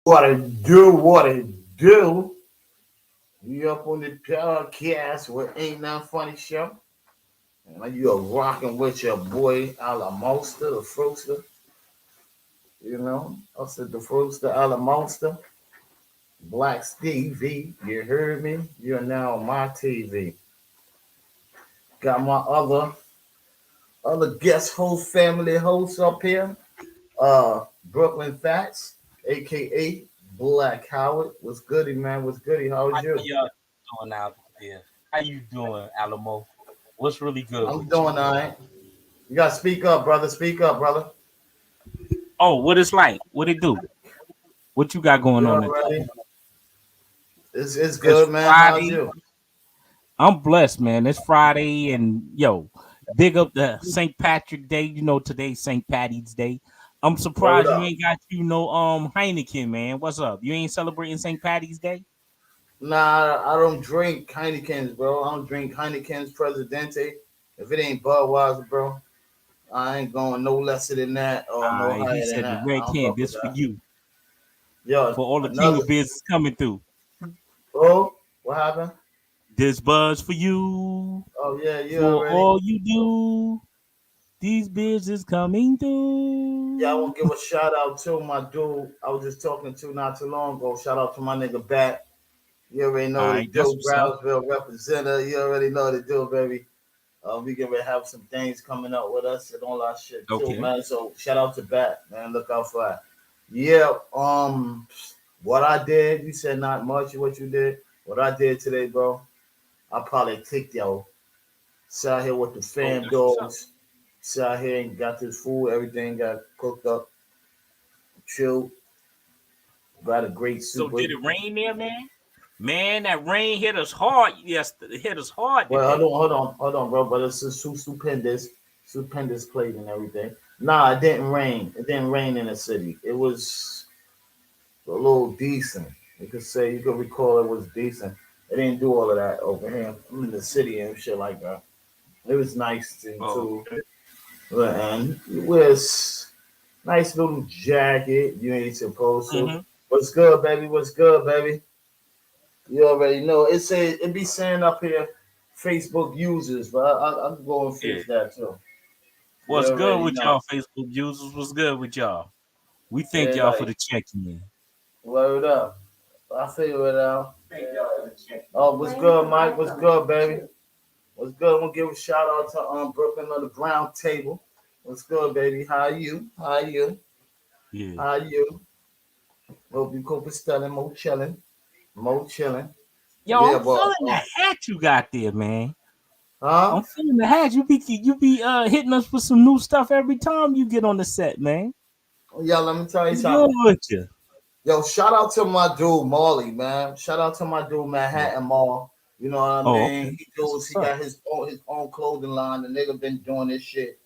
What it do. You up on the podcast with Ain't Nothing Funny Show. And you are rocking with your boy Alamosta, the Fruitster. You know, I said the Fruitster, Alamosta. Black Stevie, you heard me? You're now on my TV. Got my other guest host, family host up here. Brooklyn Fats, aka Black Howard. What's goody, man? What's goody? How's How you? y'all doing out there? How you doing, Alamo? What's really good I'm with you? doing all right. You gotta speak up, brother. Speak up, brother. Oh, what it's like? What it do? What you got going You on today? already? It's It's good, man. How's Friday. you? I'm blessed, man. It's Friday, and big up the St. Patrick Day. Today's St. Patty's Day. I'm Word surprised you up. ain't got Heineken, man. What's up? You ain't celebrating St. Patty's Day? Nah, I don't drink Heineken's, bro. I don't drink Heineken's Presidente. If it ain't Budweiser, bro, I ain't going no lesser than that or no He higher than said the that. I red don't can. fuck with This for that. you, Yo, for all the King another. of Biz is coming through. Oh, what happened? This buzz for you, Oh yeah, you for already. all you do. These beers is coming Yeah, I through. want to give a shout out to my dude I was just talking to not too long ago. Shout out to my nigga Bat. You already All know the right, that's deal, what's up. Brownsville representative. You already know the deal, baby. We gonna have some things coming up with us and all our shit too, Okay. man. So shout out to Bat, man. Look out for that. Yeah. What I did, you said not much of what you did. What I did today, bro, I probably kicked yo. Sat here with the Oh, fam that's what's up. dogs. Sat here and got this food. Everything got cooked up, chilled. Got a great So super. did it rain there, man? Man, that rain hit us hard. Yes, it hit us hard Well, hold today. on, hold on, hold on, bro. But it's a stupendous plate and everything. Nah, it didn't rain. It didn't rain in the city. It was a little decent. You could recall it was decent. It didn't do all of that over here. I'm in the city and shit like that. It was nice and Oh, too. And it was nice little jacket. You ain't supposed to. mm-hmm. What's good, baby? What's good, baby? You already know. It be saying up here Facebook users, but I'm going to Yeah. fix that too. You What's good already with know. y'all, Facebook users? What's good with y'all? We thank Yeah, y'all for like the check-in. word up. I figure it out. Oh, what's good, Mike? What's good, baby? What's good? I'm gonna give a shout out to Brooklyn on the Brown Table. What's good, baby? How are you? How are you? Yeah. How are you? Hope you cope with stelling, mo chilling, mo chilling. Yo, Yeah, I'm but feeling the hat you got there, man. huh? I'm feeling the hat. You be hitting us with some new stuff every time you get on the set, man. Yeah, let me tell you What's good something. with you? Yo, shout out to my dude Marley, man. Shout out to my dude Oh, Manhattan Mall. You know what I oh, mean? okay. That's He what's up. got his own clothing line. The nigga been doing this shit,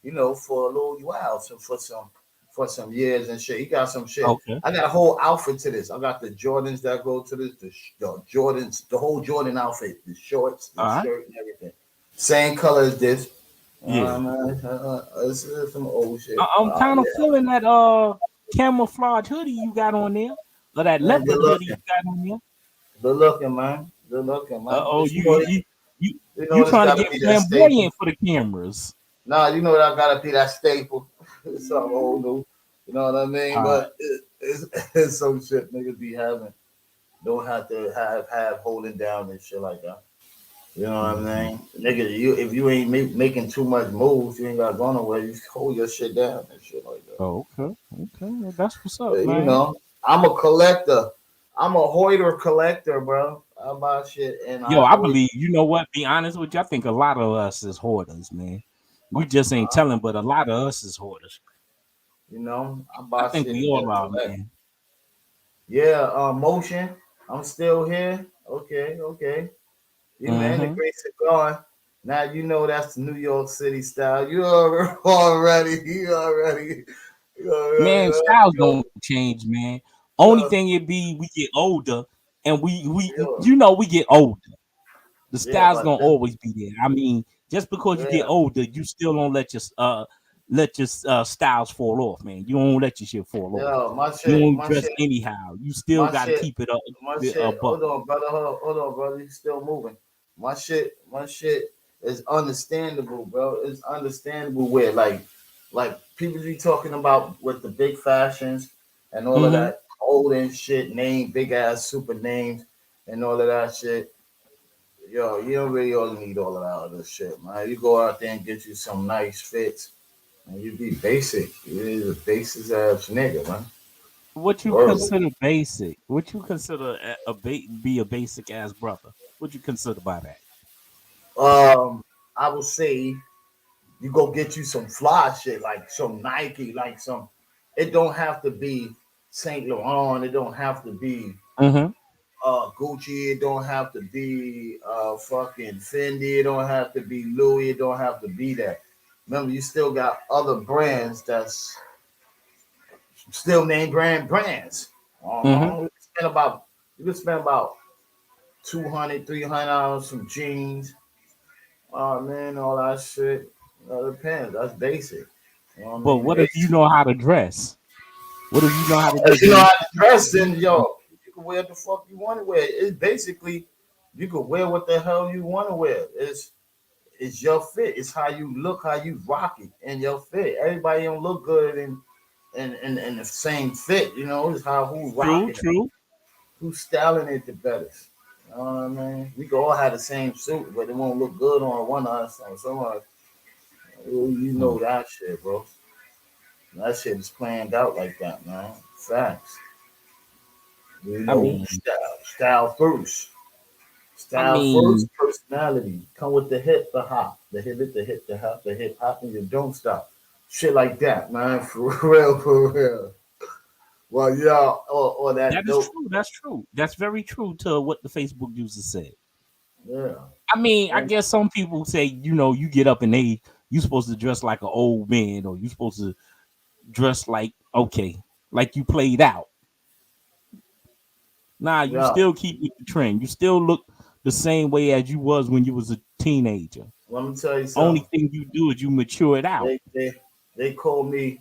for a little while, so for some years and shit. He got some shit. Okay. I got a whole outfit to this. I got the Jordans that go to this, the Jordans, the whole Jordan outfit, the shorts, the All right. shirt, and everything. Same color as this. Yeah. It's some old shit. I'm kind of Yeah, feeling that camouflage hoodie you got on there, or that man, leopard good hoodie you looking, got on there. good looking, man, good looking, man. Oh, But you you you you you know you it's trying to got to get be that staple. flamboyant for the cameras. Nah, you know that got to be that staple. It's something old new. You know what I mean? All right. But it's some shit niggas be having. Don't have to have holding down and shit like that. You know what I Mhm. mean? Nigga, if you ain't making too much moves, you ain't got to go nowhere. You hold your shit down and shit like that. Oh, okay. Okay. Well, that's what's up, But, man. I'm a collector. I'm a hoarder collector, bro. I buy shit and Yo, I I hoard. believe, you know what? Be honest with you, I think a lot of us is hoarders, man. We just ain't telling, but a lot of us is hoarders. I I buy think shit we and then all are, collect. man. Yeah, motion. I'm still here. Okay, okay. You man, the Mm-hmm. grace of God. Now you know that's the New York City style. You already Man, styles don't change, man. Only know. thing it be we get older, and we Yeah, we get older. The yeah, style's but gonna always be there. I mean, just because you get yeah, older, you still don't let your let your styles fall off, man. You don't let your shit fall off. Yo, You don't dress anyhow. You still my got to shit, keep it up, my a shit. buck. Hold on, brother. Hold on, brother. You still moving? My shit is understandable, bro. It's understandable where like people be talking about with the big fashions and all of Mm-hmm. that old and shit, name big ass super names and all of that shit. Yo, you don't really all need all of that other shit, man. You go out there and get you some nice fits, and you be basic. You is a basic ass nigga, man. What you Word. consider basic? What you consider be a basic ass brother? What you consider by that? I would say you go get you some fly shit, like some Nike, like some. It don't have to be Saint Laurent. It don't have to be Mm-hmm. Gucci. It don't have to be fucking Fendi. It don't have to be Louis. It don't have to be that. Remember, you still got other brands that's still name brand brands. Mm-hmm. You can spend about 200, $300 some jeans. Oh man, all that shit. Depends. That's basic. You know what I But mean? what if you know how to dress? What if you know how to dress? If you know how to dress, then yo, you can wear what the fuck you want to wear. It's basically you can wear what the hell you want to wear. It's your fit. It's how you look, how you rock it, and your fit. Everybody don't look good in the same fit. You know, it's how who True, rocking it, true. who's styling it the best. You know what I mean? We can all have the same suit, but it won't look good on one of us or someone. You know Mm. that shit, bro. That shit is planned out like that, man. Facts. You I know, mean, style first. I Style mean, first, personality. Come with the hip, the hop, the hip hop, and you don't stop. Shit like that, man. For real, for real. Well, yeah, or that that is dope. true. That's true. That's very true to what the Facebook user said. Yeah. I mean, I And guess some people say, you get up in age, you supposed to dress like an old man, or you supposed to dress like like you played out. Nah, you yeah, still keep with the trend. You still look the same way as you was when you was a teenager. let me tell you Only something. thing you do is you mature it out. They they they call me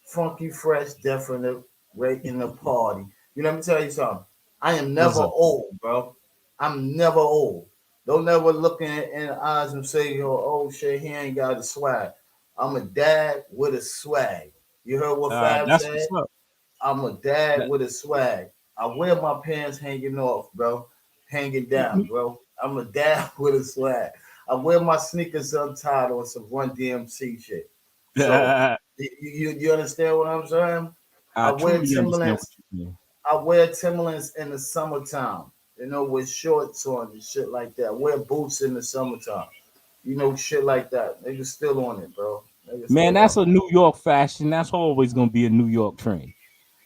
funky, fresh, definite, right in the party. You know, let me tell you something. I am never What's up? old, bro. I'm never old. Don't never look in the eyes and say, yo, oh shit, he ain't got a swag. I'm a dad with a swag. You heard what Fab That's said? what's up. I'm a dad That, with a swag. I wear my pants hanging off, bro. Hanging down, bro. I'm a dad with a swag. I wear my sneakers untied on some Run DMC shit. So I you understand what I'm saying? I wear truly understand what Timberlands. you mean. I wear Timberlands in the summertime. You know, with shorts on and shit like that. I wear boots in the summertime. You know, shit like that. Niggas still on it, bro. Niggas Man, still on that's it. a New York fashion. That's always gonna be a New York trend.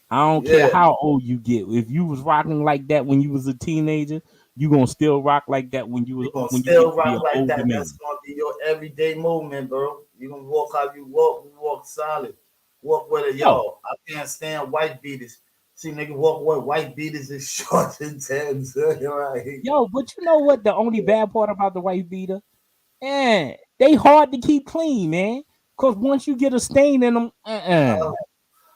I don't care Yeah, how old you get. If you was rocking like that when you was a teenager, you gonna still rock like that you gonna when you get still to be rock an like older that. That's man. gonna be your everyday movement, bro. You gonna walk how you walk. You walk solid. Walk with it, Yo, yo. I can't stand white beaters. See nigga walk with white beaters and shorts and Timbs. Right. but you know what? The only bad part about the white beater, man, they hard to keep clean, man. Cause once you get a stain in them, Yo,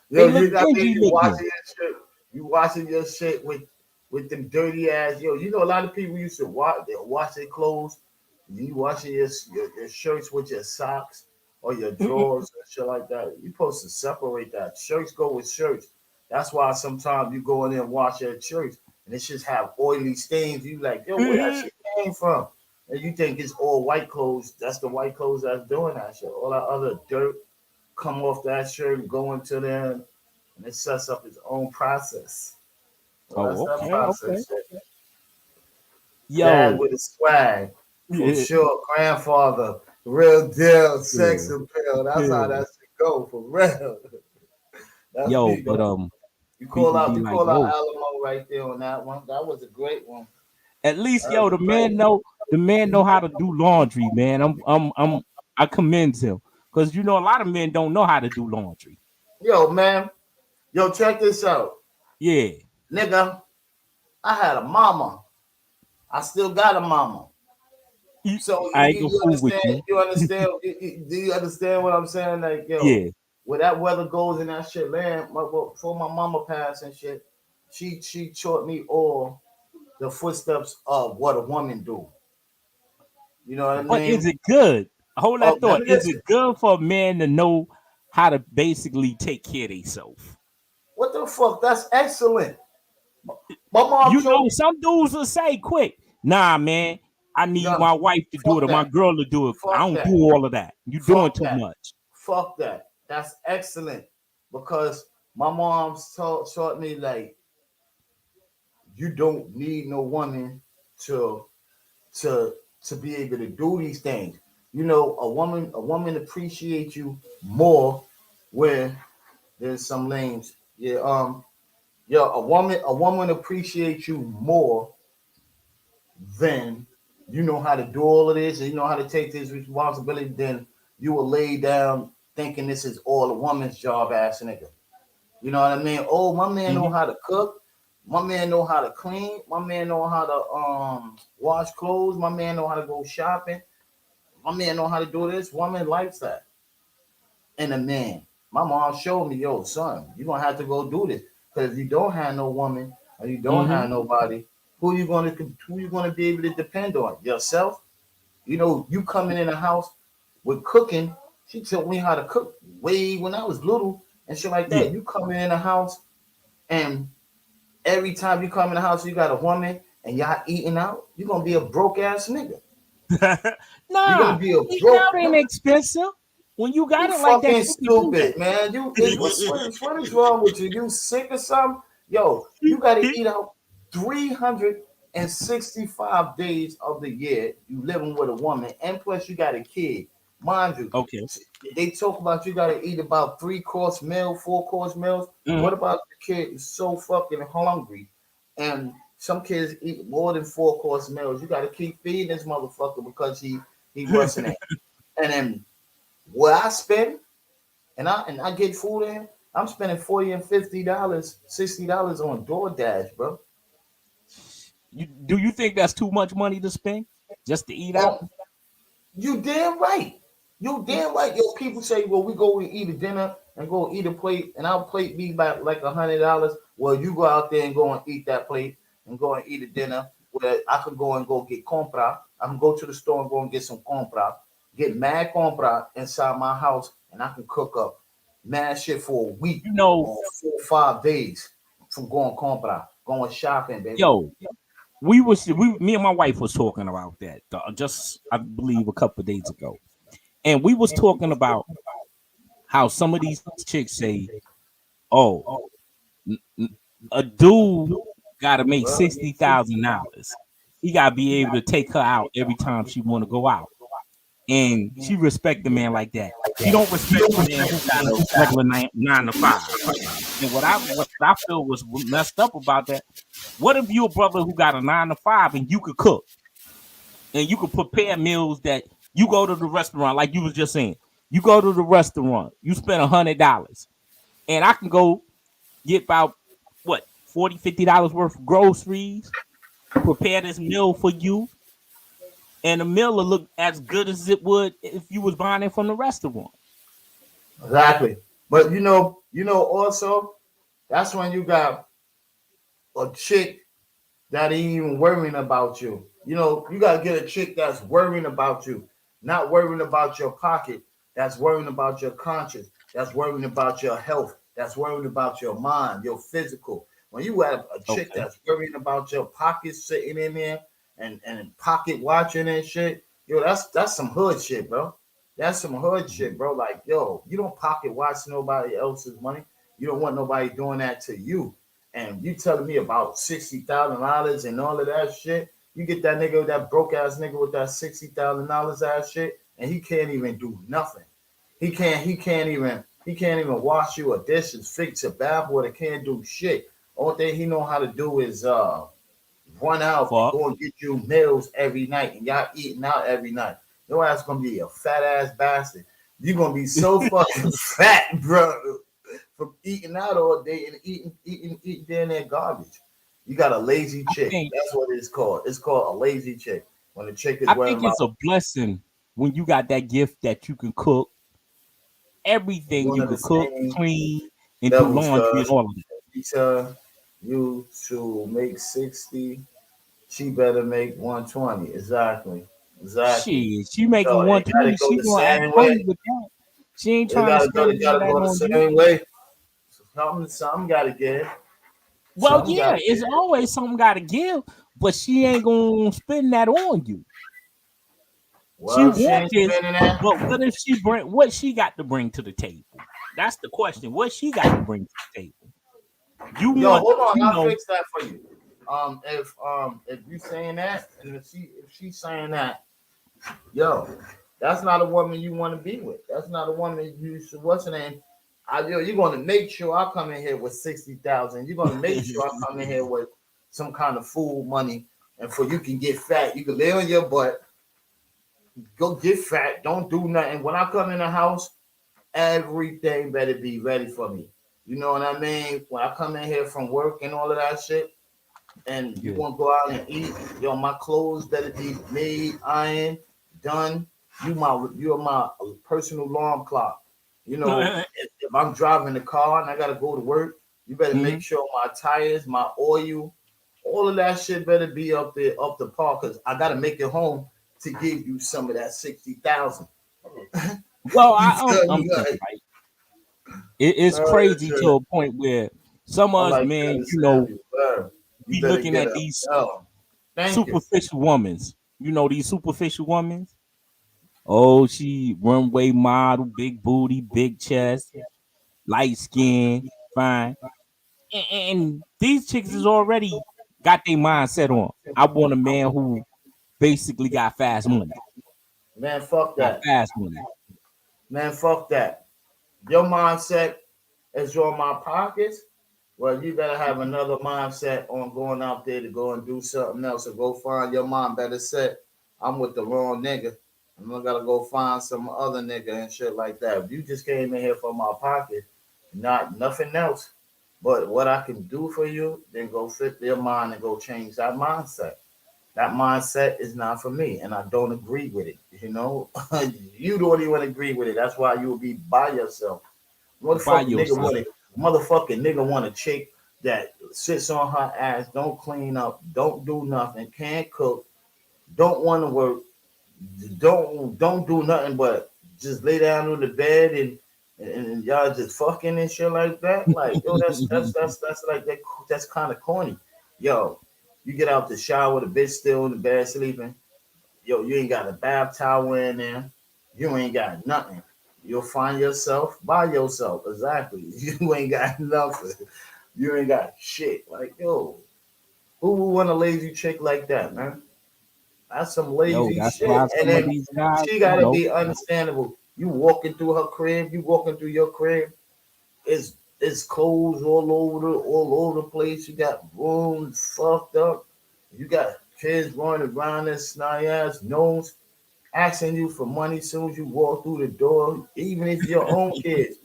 they look you got me. dingy You looking. washing your shit. You washing your shit with them dirty ass. Yo, you know a lot of people used to wash their clothes. You washing your shirts with your socks or your drawers and shit like that. You supposed to separate that. Shirts go with shirts. That's why sometimes you go in there and wash your shirts and it just have oily stains. You like, yo, where that shit came from? And you think it's all white clothes. That's the white clothes that's doing that shit. All that other dirt come off that shirt and go into there, and it sets up its own process. Well, that's Oh, that okay, okay. process. Shit. Dad Yo, with a swag, for yeah, sure. Grandfather, real deal, sex yeah, appeal. That's how yeah. that should go for real. That's Yo, me but though. people be You like, call out oh, Alamo right there on that one. That was a great one. at least That was a great one. the man know how to do laundry, man. I commend him because a lot of men don't know how to do laundry. Yo, man. Yo, check this out. Yeah, Nigga, I had a mama. I still got a mama. So I ain't gonna you fool with understand? you. You understand? Do you understand what I'm saying? Like, yo, Yeah. where that weather goes in that shit, man. Before my mama passed and shit, she taught me all the footsteps of what a woman do. You know what I But is mean? it good? Hold Oh, that let thought. me Is listen. it good for a man to know how to basically take care of themselves? What the fuck? That's excellent. My mom You showed know, me. some dudes will say quick, nah, man, I need No, my wife to do it fuck or my that. girl to do it. I Fuck don't do that. all of that. You doing Fuck too that. much. Fuck that. That's excellent because my mom taught me like you don't need no woman to to to be able to do these things. You know, a woman appreciates you more when there's some lanes. Yeah, yeah, a woman appreciates you more than you know how to do all of this and you know how to take this responsibility, then you will lay down thinking this is all a woman's job, ass nigga. You know what I mean? Oh, my man know Mhm. how to cook. My man know how to clean. My man know how to wash clothes. My man know how to go shopping. My man know how to do this. Woman likes that. And a man. My mom showed me, yo, son, you're gonna have to go do this. Because if you don't have no woman or you don't Mhm. have nobody, who you gonna be able to depend on? Yourself? You know, you coming in the house with cooking. She taught me how to cook way when I was little and shit like Yeah. that. You coming in the house and every time you come in the house, you got a woman and y'all eating out. You're gonna be a broke ass nigga. You're gonna Nah, be a eating broke. out ain't expensive. When you got You it like that, fucking you can do stupid, man. What is wrong with you? You sick or something? Yo, you gotta that. eat out 365 days of the year. You living with a woman, and plus you got a kid. Mind you, Okay. they talk about you gotta eat about 3 course meal, 4 course meals. Mhm. What about the kid is so fucking hungry, and some kids eat more than 4 course meals. You gotta keep feeding this motherfucker because he wasn't it. And then what I spend and I get food in, I'm spending $40 and $50, $60 on DoorDash, bro. Do you think that's too much money to spend just to eat out? Oh, you damn right. You damn right. Yo, people say, well, we go and eat a dinner and go eat a plate, and our plate be about like $100. Well, you go out there and go and eat that plate and go and eat a dinner where I could go and go get compra. I can go to the store and go and get some compra, get mad compra inside my house, and I can cook up mad shit for a week You know, or 4 or 5 days from going compra, going shopping, baby. yo, me and my wife was talking about that just I believe a couple of days ago, and we was talking about how some of these chicks say, "Oh, n- n- a dude got to make Well, $60,000. He got to be able to take her out every time she want to go out." And she respect the man like that. She don't respect the man who got a regular nine to five. And what I feel was messed up about that. What if you a brother who got a 9 to 5 and you could cook and you could prepare meals that you go to the restaurant like you was just saying. You go to the restaurant, you spend $100, and I can go get about what 40, $50 worth of groceries, prepare this meal for you, and the meal will look as good as it would if you was buying it from the restaurant. exactly. But also that's when you got a chick that ain't even worrying about you. You know, you gotta get a chick that's worrying about you, not worrying about your pocket, that's worrying about your conscience, that's worrying about your health, that's worrying about your mind, your physical. When you have a chick Okay. that's worrying about your pockets sitting in there and pocket watching and shit, yo, that's some hood shit, bro. That's some hood shit, bro. Like, yo, you don't pocket watch nobody else's money. You don't want nobody doing that to you. And you telling me about $60,000 and all of that shit. You get that nigga, that broke ass nigga with that $60,000 ass shit, and he can't even do nothing. He can't even wash you a dishes, fix a bathwater, can't do shit. Only thing he know how to do is run out and Fuck. go and get you meals every night, and y'all eating out every night. Your ass gonna be a fat ass bastard. You gonna be so fucking fat, bro, from eating out all day and eating damn that garbage. You got a lazy chick. Think That's what it's called. It's called a lazy chick. When the chick is I wearing think my, it's a blessing when you got that gift that you can cook everything. one You of the could cook, same clean, and do levels, laundry and cuz all of that. she tell you to make 60, she better make 120. Exactly. Exactly. Shit, she making So it gotta 120. go She the gonna act same funny way. with that. She ain't It trying to gotta go, spend it all gotta that go the on you. same way. Something gotta give. Well, Something yeah, gotta it's give. always something got to give, but she ain't gonna spend that on you. She Well, she want ain't this, spending that. but what if she bring what she got to bring to the table? That's the question. What she got to bring to the table? You Yo, want, hold on, you I'll know, fix that for you. If you saying that, and if she's saying that, yo, that's not a woman you want to be with. That's not a woman you should. What's her name? You're gonna make sure I come in here with 60,000. You're gonna make sure I come in here with some kind of food money, and for you can get fat, you can lay on your butt, go get fat, don't do nothing. When I come in the house, everything better be ready for me. You know what I mean? When I come in here from work and all of that shit, and you yeah. want to go out and eat, yo, my clothes better be made, ironed, done. You're my personal alarm clock. You know, if I'm driving the car and I gotta go to work, you better make Mhm. sure my tires, my oil, all of that shit better be up there, up the park, because I gotta make it home to give you some of that 60,000. Well, You feel I'm me? saying, Like, right? It's crazy to shit. a point where some I of us like you men, understand me. Well, you be better looking get at up. these Oh, thank you. superficial women. These superficial women. Oh, she runway model, big booty, big chest, light skin, fine. And these chicks is already got their mindset on. I want a man who basically got fast money. Man, fuck Got that. fast money. Man, fuck that. Your mindset is on my pockets. Well, you better have another mindset on going out there to go and do something else or go find your mom better set. I'm with the wrong nigga. I'm gonna gotta go find some other nigga and shit like that. If you just came in here for my pocket, not nothing else, but what I can do for you, then go fit your mind and go change that mindset. That mindset is not for me, and I don't agree with it. You know, you don't even agree with it. That's why you will be by yourself. By Motherfucking yourself. nigga motherfucking nigga want a chick that sits on her ass, don't clean up, don't do nothing, can't cook, don't want to work, don't do nothing but just lay down on the bed and y'all just fucking and shit like that. Like, yo, that's like that. That's kind of corny. Yo, you get out the shower, the bitch still in the bed sleeping. Yo, you ain't got a bath towel in there. You ain't got nothing. You'll find yourself by yourself. Exactly. You ain't got nothing. You ain't got shit. Like, yo, who would want a lazy chick like that, man? That's some Yo, lazy that's why shit. And some of then these guys, she gotta be understandable. You walking through her crib, you walking through your crib, it's clothes all over the place. You got rooms fucked up. You got kids running around this snide ass nose, asking you for money as soon as you walk through the door, even if your own kids.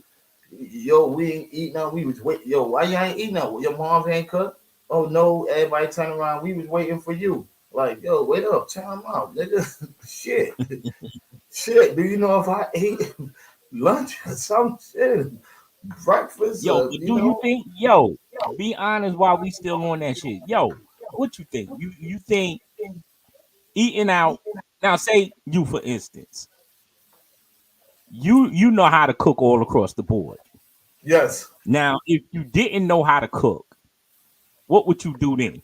Yo, we ain't eating now. We was wait. Yo, why you ain't eating now? Your mom ain't cooked. Oh no, everybody turn around. We was waiting for you. Like, yo, wait up, time out, nigga. Shit, shit. Do you know if I ate lunch or some shit, breakfast, yo, or but do you think, yo, be honest while we still on that shit. Yo, what you think? You think eating out now, say you for instance, you know how to cook all across the board. yes, Now, if you didn't know how to cook, what would you do then?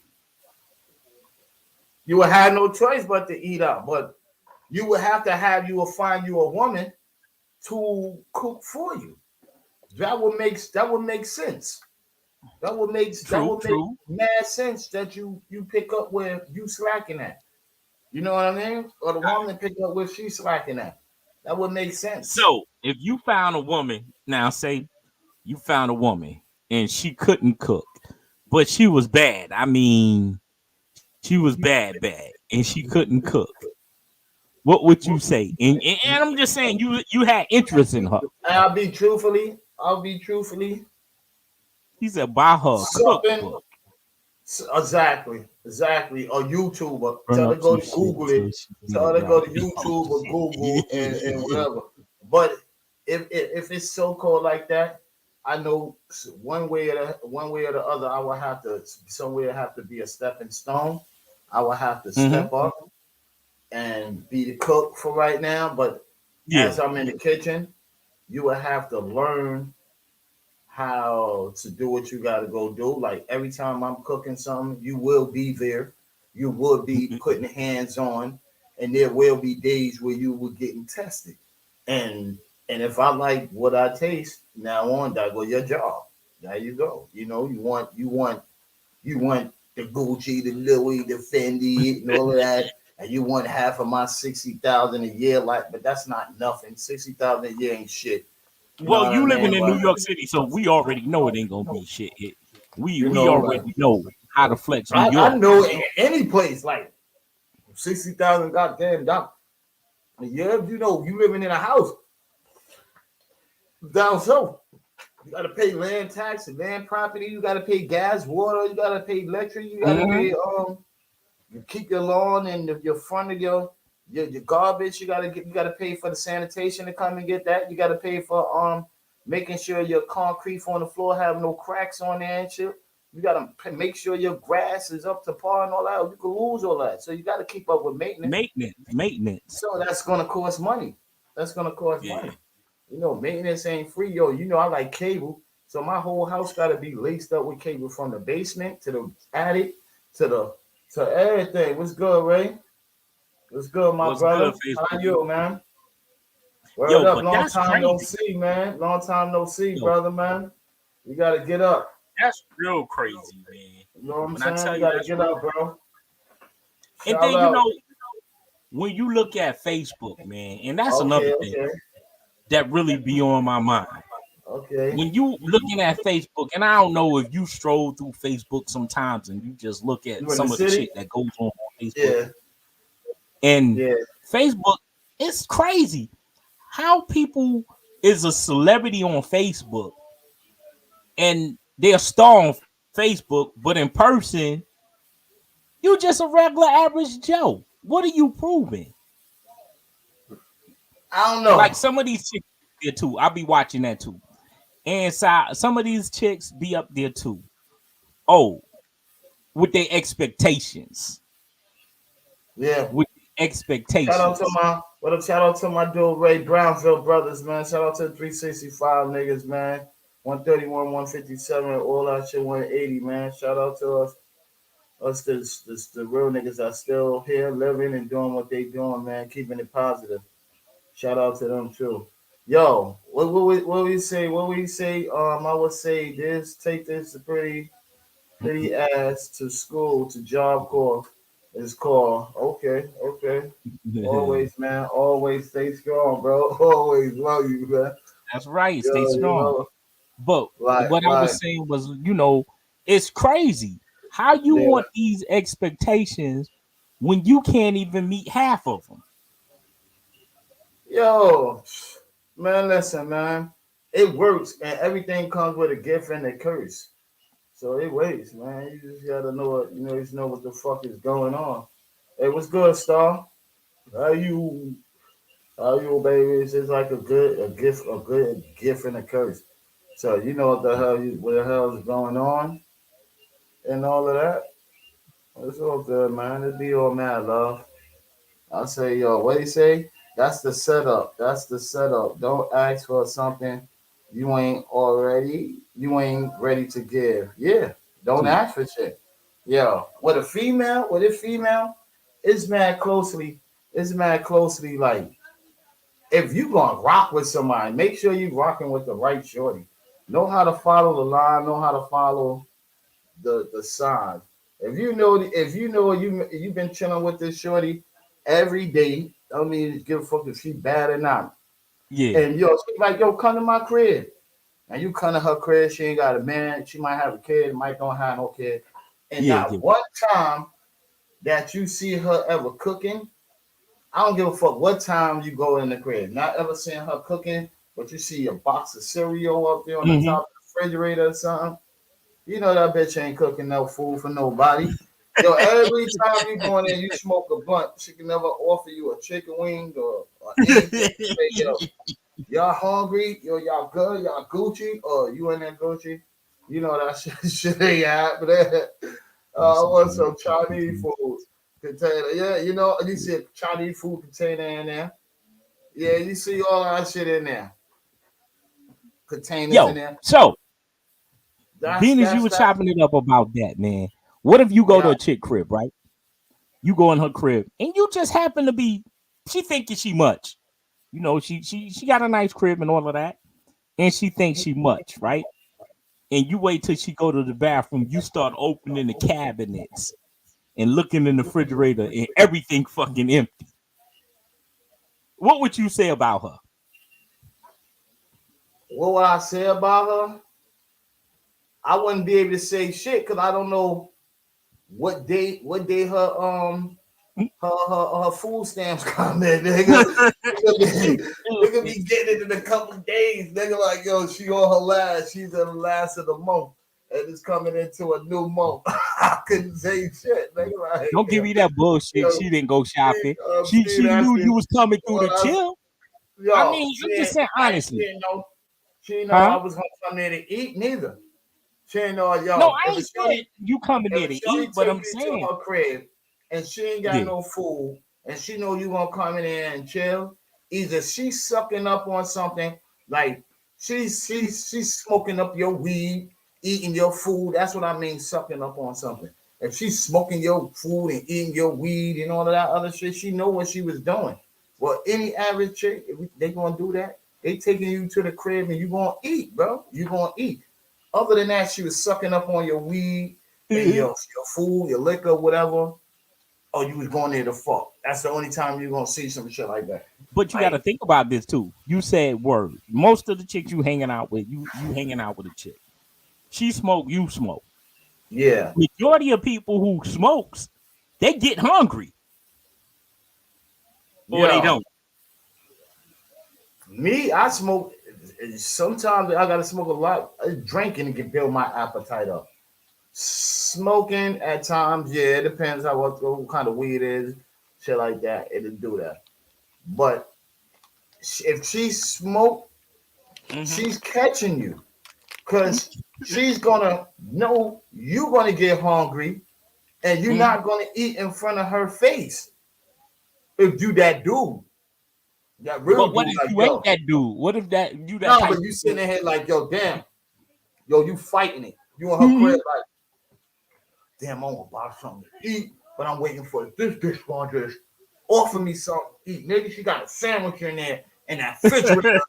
you would have no choice but to eat out. But you would have to have you will find you a woman to cook for you. That would make sense. That True, would make true. mad sense that you pick up where you slacking at. You know what I mean? Or the woman pick up where she's slacking at. That would make sense. So if you found a woman, now say you found a woman and she couldn't cook, but she was bad. I mean, she was bad, and she couldn't cook. What would you say? And I'm just saying you had interest in her. I'll be truthfully He said buy her a something cookbook. Exactly. Or YouTuber. Burn Tell her up to go some to shit Google till it. she get Tell it her to go right. to YouTube or Google and whatever. But if it's so called like that, I know one way or the other, I will have to somewhere have to be a stepping stone. I will have to Hmm. step up and be the cook for right now. But Yeah. as I'm in the kitchen, you will have to learn how to do what you got to go do. Like every time I'm cooking something, you will be there. You will be putting hands on, and there will be days where you will getting tested. And if I like what I taste, now on that go your job. There you go. You know, you want the Gucci, the Louis, the Fendi, and all of that. And you want half of my 60,000 a year, like, but that's not nothing. 60,000 a year ain't shit. You know Well, what I you living mean? in New But York City, so we already know it ain't gonna be shit. We you we know, like already know how to flex New I York. know in any place like 60,000 goddamn dollars a year. You know, you living in a house down south. You got to pay land tax and land property. You got to pay gas, water. You got to pay electric. You got to Hmm. pay you keep your lawn and your front of your garbage. You got to pay for the sanitation to come and get that. You got to pay for making sure your concrete on the floor have no cracks on there and shit. You got to make sure your grass is up to par and all that. You can lose all that. So you got to keep up with maintenance. Maintenance. So that's gonna cost money. That's gonna cost Yeah. money. You know, maintenance ain't free, yo. You know, I like cable, so my whole house gotta be laced up with cable from the basement to the attic to the to everything. What's good, Ray? What's good, my What's good, brother? How Facebook? you, man? Word Yo, up, but long that's time no crazy. see, man. Long time no see, Yo, brother, man. You gotta get up. that's real crazy, man. You know what I'm When I saying? tell You you gotta that's get real up, crazy. bro. And Shout then out. when you look at Facebook, man, and that's another Okay, thing okay, that really be on my mind. okay. When you looking at Facebook, and I don't know if you stroll through Facebook sometimes and you just look at You in the some of the city? shit that goes on Facebook. Yeah, And yeah. Facebook, it's crazy how people is a celebrity on Facebook and they're a star on Facebook, but in person, you just a regular average Joe. What are you proving? I don't Like know. some of these chicks there too. I'll be watching that too. And some of these chicks be up there too. Oh, with their expectations. Yeah. With Shout out to expectations. my what up? Shout out to my dude Ray Brownfield brothers, man. Shout out to the 365 niggas, man. 131, 157, all that shit, 180, man. Shout out to us the real niggas that still here living and doing what they doing, man, keeping it positive. Shout out to them too. Yo, what we say? What we say? I would say this. Take this pretty ass to school to Job Corps. It's called. Okay, okay. Always, man. Always stay strong, bro. Always love you, man. That's right. Yo, Stay you strong. know, But like, what I like, was saying was, it's crazy how you yeah. want these expectations when you can't even meet half of them. Yo, man, listen, man. It works, and everything comes with a gift and a curse. So it waits, man. You just gotta know what you just know what the fuck is going on. Hey, what's good, Star? How you? How you, baby? It's just like a good gift and a curse. So you know what the hell is going on and all of that. It's all good, man. It be all mad love. I say, yo, what do you say? That's the setup. That's the setup. Don't ask for something you ain't ready to give. Yeah. Don't Too. ask for shit. Yo, with a female, it's mad closely. It's mad closely like if you gonna rock with somebody, make sure you rocking with the right shorty. Know how to follow the line, know how to follow the signs. If you know you've been chilling with this shorty every day, I don't mean give a fuck if she bad or not. Yeah. And yo, she like, yo, come to my crib. And you come to her crib, she ain't got a man, she might have a kid, might don't have no kid. And Yeah. not Yeah. one time that you see her ever cooking, I don't give a fuck what time you go in the crib. Not ever seeing her cooking, but you see a box of cereal up there on the Hmm. top of the refrigerator or something. You know that bitch ain't cooking no food for nobody. Yo, every time you go in there, you smoke a blunt. She can never offer you a chicken wing or anything. Say, yo, y'all hungry? Yo, y'all good? Y'all Gucci? Or you in there Gucci? You know that shit ain't happening. I want some Chinese food container. Yeah, you know, you see a Chinese food container in there. Yeah, you see all that shit in there. Containers in Yo, there. so That's being as you that's were that. chopping it up about that, man, what if you go to Yeah. a chick crib, right? You go in her crib and you just happen to be, she thinking she much. You know, she got a nice crib and all of that, and she thinks she much, right? And you wait till she go to the bathroom, you start opening the cabinets and looking in the refrigerator and everything fucking empty. What would you say about her? What would I say about her? I wouldn't be able to say shit because I don't know what day her food stamps come in, nigga. They could be getting it in a couple of days. Nigga, like, yo, she on her last. She's in the last of the month. And it's coming into a new month. I couldn't say shit. Nigga, like, Don't give me that bullshit. yo, She didn't go she, shopping. she She knew you asking, was coming through well, to chill. I yo, mean, I'm just saying she honestly, didn't know. She didn't know I huh? was gonna come there to eat neither. She didn't know, No, yo, I ain't said you coming if there a to shorty eat, but take I'm you to saying, her crib and she ain't got yeah, no food and she know you gonna come in there and chill, either she's sucking up on something like she's smoking up your weed, eating your food. That's what I mean, sucking up on something. If she's smoking your food and eating your weed and all of that other shit, she know what she was doing. Well, any average chick, if they gonna do that. They taking you to the crib and you gonna eat, bro. You gonna eat. Other than that, she was sucking up on your weed and your food, your liquor, whatever. Or you was going there to fuck. That's the only time you're gonna see some shit like that. but you got to Like, think about this too. You said word. Most of the chicks you hanging out with, you hanging out with a chick. She smoke, you smoke. yeah, Majority of people who smokes, they get hungry or they yo, don't. me, I smoke. Sometimes I gotta smoke a lot. Drinking can build my appetite up. Smoking at times, yeah, it depends on what kind of weed it is, shit like that. It'll do that. But if she smoke, Mm-hmm. she's catching you. Because she's gonna know you're gonna get hungry and you're Mm-hmm. not gonna eat in front of her face. If you that dude, that real But what dude, if like, you ain't yo, that dude? What if that you that no, type but you of sitting dude? in here like, yo, damn, yo, you fighting it. You in her crib Mhm. like, damn, I'm gonna buy something to eat, but I'm waiting for this bitch gonna just offer me something to eat. Maybe she got a sandwich in there and that refrigerator.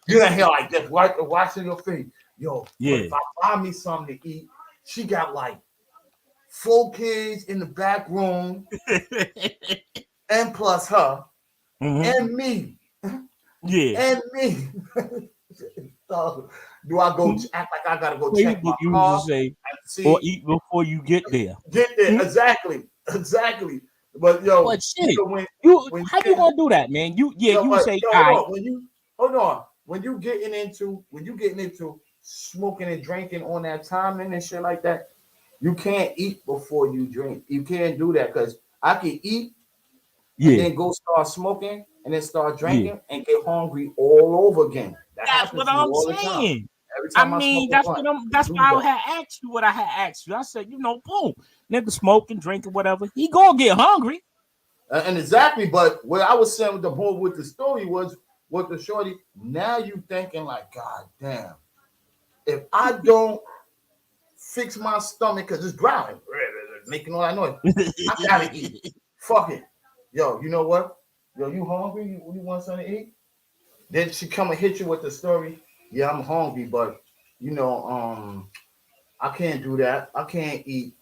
You in here like this, watching your face. Yo, but Yeah. if I buy me something to eat, she got like 4 kids in the back room, and plus her, Hmm. and me, Yeah. and me. So, do I go act like I gotta go check my Facebook used to car say, and or see eat before you get there. get there? Mhm. Exactly, exactly. But yo, But shit, nigga, you when how you you gonna do that, man? You yeah, yo, you but say, yo, all hold right, on. When you getting into smoking and drinking on that timing and shit like that, you can't eat before you drink. You can't do that because I can eat and yeah, then go start smoking and then start yeah. drinking and get hungry all over again. That That's happens what to me I'm all the time. saying. Every I time I smoke mean, a blunt, I that's do why I that. had asked you what I had asked you. I said, boom, nigga smoking, drinking, whatever. He gonna get hungry. And exactly, but what I was saying with the whole with the story was with the shorty. Now you thinking like, God damn, if I don't fix my stomach because it's growling, making all that noise, I gotta eat. Fuck it, yo. You know what? Yo, you hungry? You want something to eat? Then she come and hit you with the story. Yeah, I'm hungry, but you know, I can't do that. I can't eat,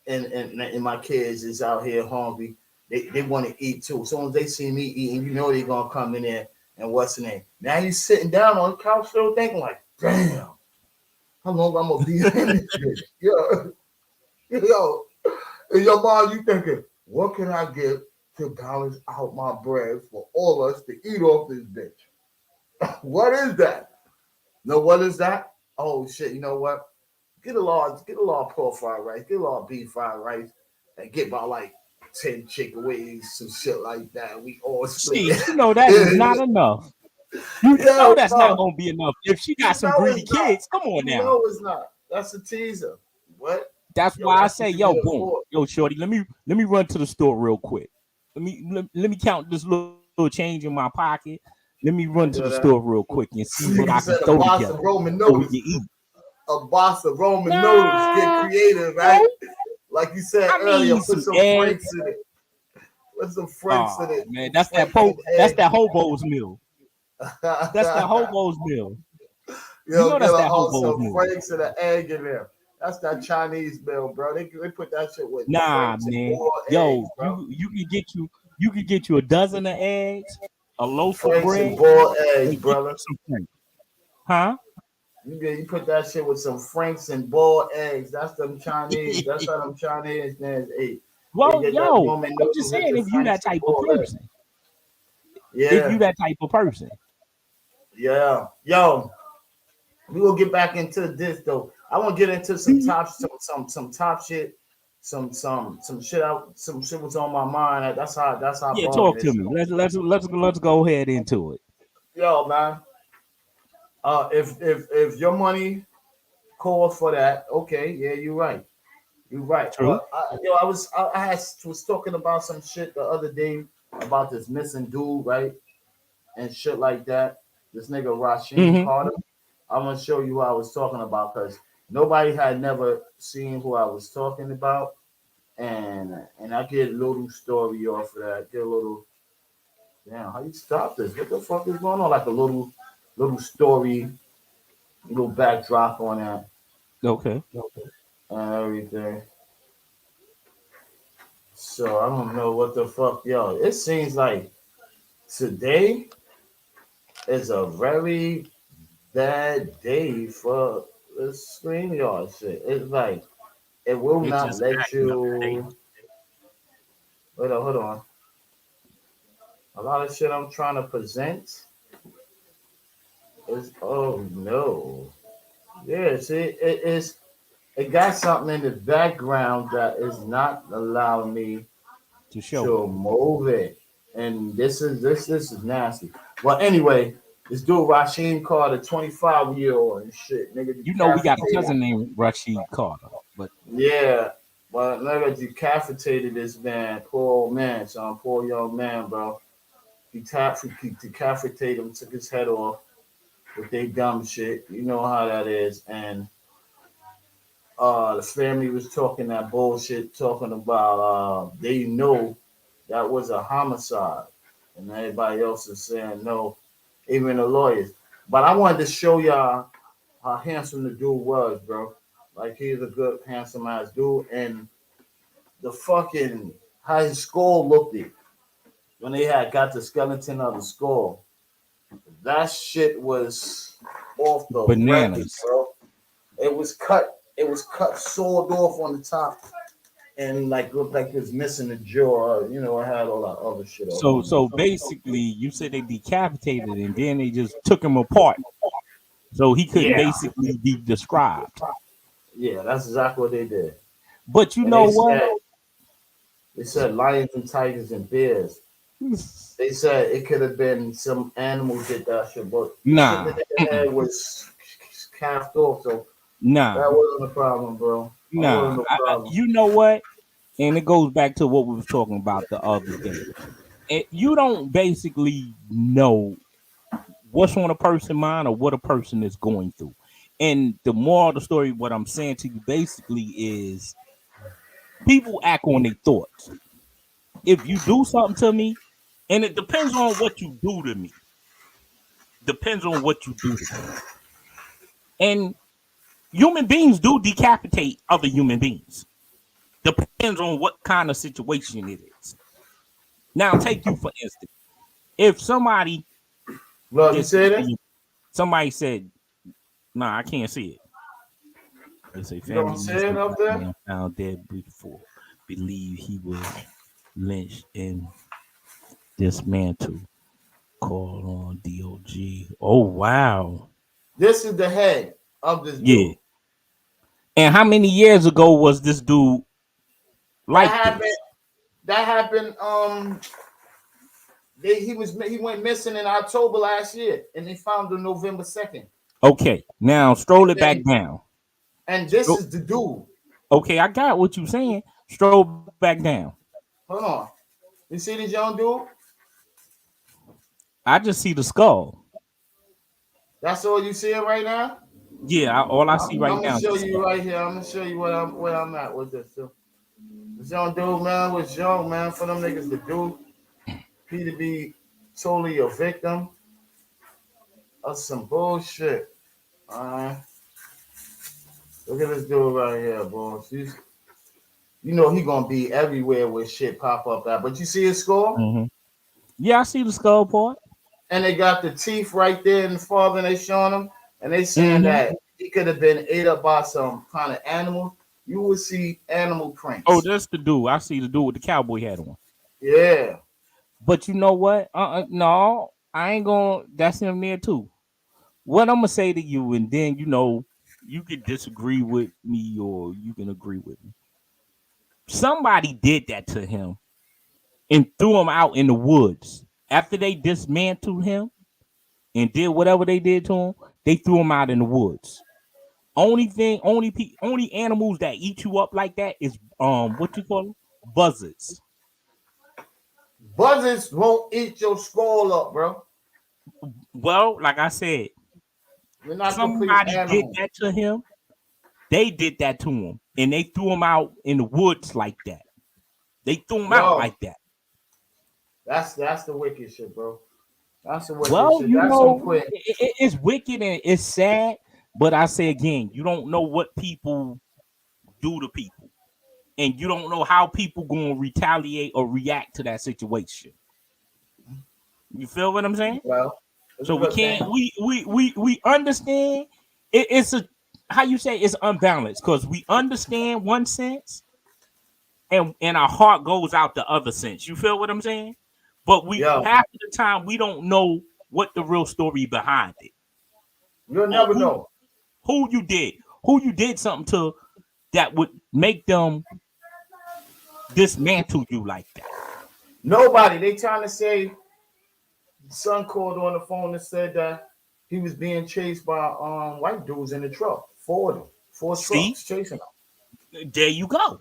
and my kids is out here hungry. They want to eat too. As soon as they see me eating, you know they're gonna come in there and what's the name? Now you sitting down on the couch still thinking like, damn, how long I'm gonna be in this bitch? Yo, yo, in your mind you thinking, what can I get to balance out my bread for all us to eat off this bitch? What is that? No, what is that? Oh shit! You know what? get a lot of pork fried rice, get a lot of beef fried rice, and get about like 10 chicken wings, some shit like that. We all split Shit, it. you know that is not enough. You know Yo, that's not no, gonna be enough. If she you got some know greedy it's not. kids, come on You now. know it's not. That's a teaser. What? That's Yo, why I that's say, what you yo, get it boom, for. yo, shorty, let me run to the store real quick. Let me count this little change in my pocket. Let me run to You the know that? store real quick and see what Nigga I can said a throw box of together Roman so we noodles. can eat. A box of Roman noodles. Get Nah, creative, right? no, Like you said I earlier, need put some some eggs. franks in it. Put some franks in Oh it. man, Some that's that franks and that's eggs. that hobo's meal. That's that hobo's meal. You Yo, know get that's a that hobo's some meal. franks and an egg in there. That's that Chinese meal, bro. They put that shit with Nah, franks and man. boiled eggs, Yo, bro. you can get you a dozen of eggs, a loaf of Franks and bread, boiled eggs, and get you brother. some Frank. Huh? You put that shit with some franks and boiled eggs. That's them Chinese. That's how them Chinese men eat. They Well, get that yo, woman I'm just noodles with saying the if you that franks and type of boiled eggs. person. If you Yeah, that type of person. yeah. Yo, we will get back into this though. I want to get into some top shit, some shit out, some shit was on my mind. That's how Yeah, bugging talk to this. me. Let's go ahead into it. Yo, man. If your money calls for that, okay, yeah, you're right. You're right. True. But I was talking about some shit the other day about this missing dude, right? And shit like that. This nigga Rasheen Mm-hmm. Carter. I'm gonna show you who I was talking about because nobody had never seen who I was talking about. And I get a little story off of that. Get a little damn, how you stop this? What the fuck is going on? Like a little story, little backdrop on that Okay. and everything. So I don't know what the fuck, yo. It seems like today is a very bad day for the StreamYard shit. It's like it will It not just let acting up today. you. Wait on, hold on. A lot of shit I'm trying to present is oh no. Yeah, see, it got something in the background that is not allowing me To show it. to move it. And this is nasty. Well, anyway, this dude Rasheen Carter, 25-year-old and shit, nigga You know we got a decapitated. cousin named Rashid Carter, but Yeah, well, nigga decapitated this man, poor old man, son, poor young man, bro. He decapitated him, took his head off with they dumb shit. You know how that is. And the family was talking that bullshit, talking about they know that was a homicide, and everybody else is saying no, even the lawyers. But I wanted to show y'all how handsome the dude was, bro. Like he's a good, handsome ass dude, and the fucking how his skull looked it when they had got the skeleton of the skull. That shit was off the record, bananas. bro. It was cut. It was cut, sawed off on the top, and like looked like it was missing a jaw. You know, it had all that other shit off So on it. so basically you said they decapitated and then they just took him apart. So he couldn't Yeah, basically be described. yeah, that's exactly what they did. But you And know what? they said lions and tigers and bears. They said it could have been some animal did that shit, but the shit Nah. that they had was calved off, so Nah. that wasn't a problem, bro. That Nah. wasn't a problem. You know what? And it goes back to what we was talking about the other day. You don't basically know what's on a person's mind or what a person is going through. And the moral of the story, what I'm saying to you basically is people act on their thoughts. If you do something to me, and it depends on what you do to me. Depends on what you do to me. And human beings do decapitate other human beings. Depends on what kind of situation it is. Now, take you for instance. If somebody Look, you just see this? somebody said, "Nah, I can't see it." They say You family don't see missing it up black there? man found dead before. Believe he was lynched and dismantled. Call on DOG. Oh wow. This is the head of this Yeah. dude. And how many years ago was this dude like That this? happened. He went missing in October last year, and they found him November 2nd. Okay, now stroll it back And, down. and this is the dude. Okay, I got what you're saying. Stroll back down. Hold on. You see this young dude? I just see the skull. That's all you seeing right now? Yeah, all I see right I'm now. gonna show you right here. I'm gonna show you where I'm at with this. So, this young dude, man, was young, man. For them niggas to do, he to be totally a victim of some bullshit. Alright. Look at this dude right here, boys. You know he gonna be everywhere where shit pop up at. But you see his score? Mm-hmm. Yeah, I see the skull part. And they got the teeth right there in the father, and they showing him, and they saying that he could have been ate up by some kind of animal. You will see animal prints. Oh, that's the dude. I see the dude with the cowboy hat on. Yeah. But you know what? No, I ain't gonna. That's him there too. What I'm gonna say to you, and then you can disagree with me or you can agree with me. Somebody did that to him and threw him out in the woods after they dismantled him and did whatever they did to him. They threw him out in the woods. Only animals that eat you up like that is what you call them? Buzzards. Buzzards won't eat your skull up, bro. Well, like I said, You're not somebody did that to him. They did that to him, and they threw him out in the woods like that. They threw him out like that. That's the wicked shit, bro. That's the wicked shit. You know, it's wicked and it's sad. But I say again, you don't know what people do to people, and you don't know how people gonna retaliate or react to that situation. You feel what I'm saying? Well, so we can't. We understand. It's a how you say it's unbalanced because we understand one sense, and our heart goes out the other sense. You feel what I'm saying? But half of the time we don't know what the real story behind it. You'll never know who you did something to that would make them dismantle you like that. Nobody. They trying to say son called on the phone and said that he was being chased by white dudes in the truck. Four trucks chasing him. There you go.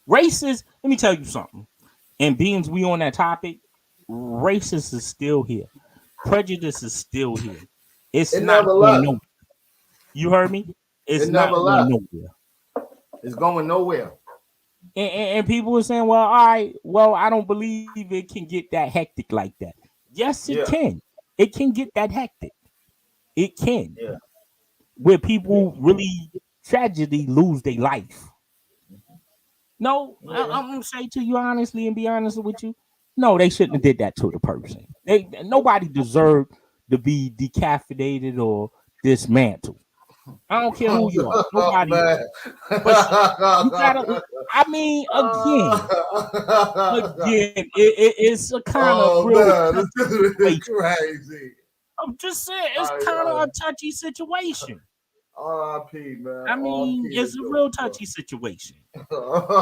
Racist. Let me tell you something. And being we on that topic, racist is still here. Prejudice is still here. It's not going nowhere. You heard me? It's not going nowhere. It's going nowhere. And people are saying, well, all right, well, I don't believe it can get that hectic like that. Yes, it can. It can get that hectic. It can. Yeah. Where people really tragedy lose their life. No, I'm gonna say to you honestly and be honest with you. No, they shouldn't have did that to the person. Nobody deserved to be decapitated or dismantled. I don't care who you are. Nobody. But you gotta. I mean, again, it's a kind of real crazy. I'm just saying, it's kind of a touchy situation. R.I.P. man. I mean, it's a real touchy situation. We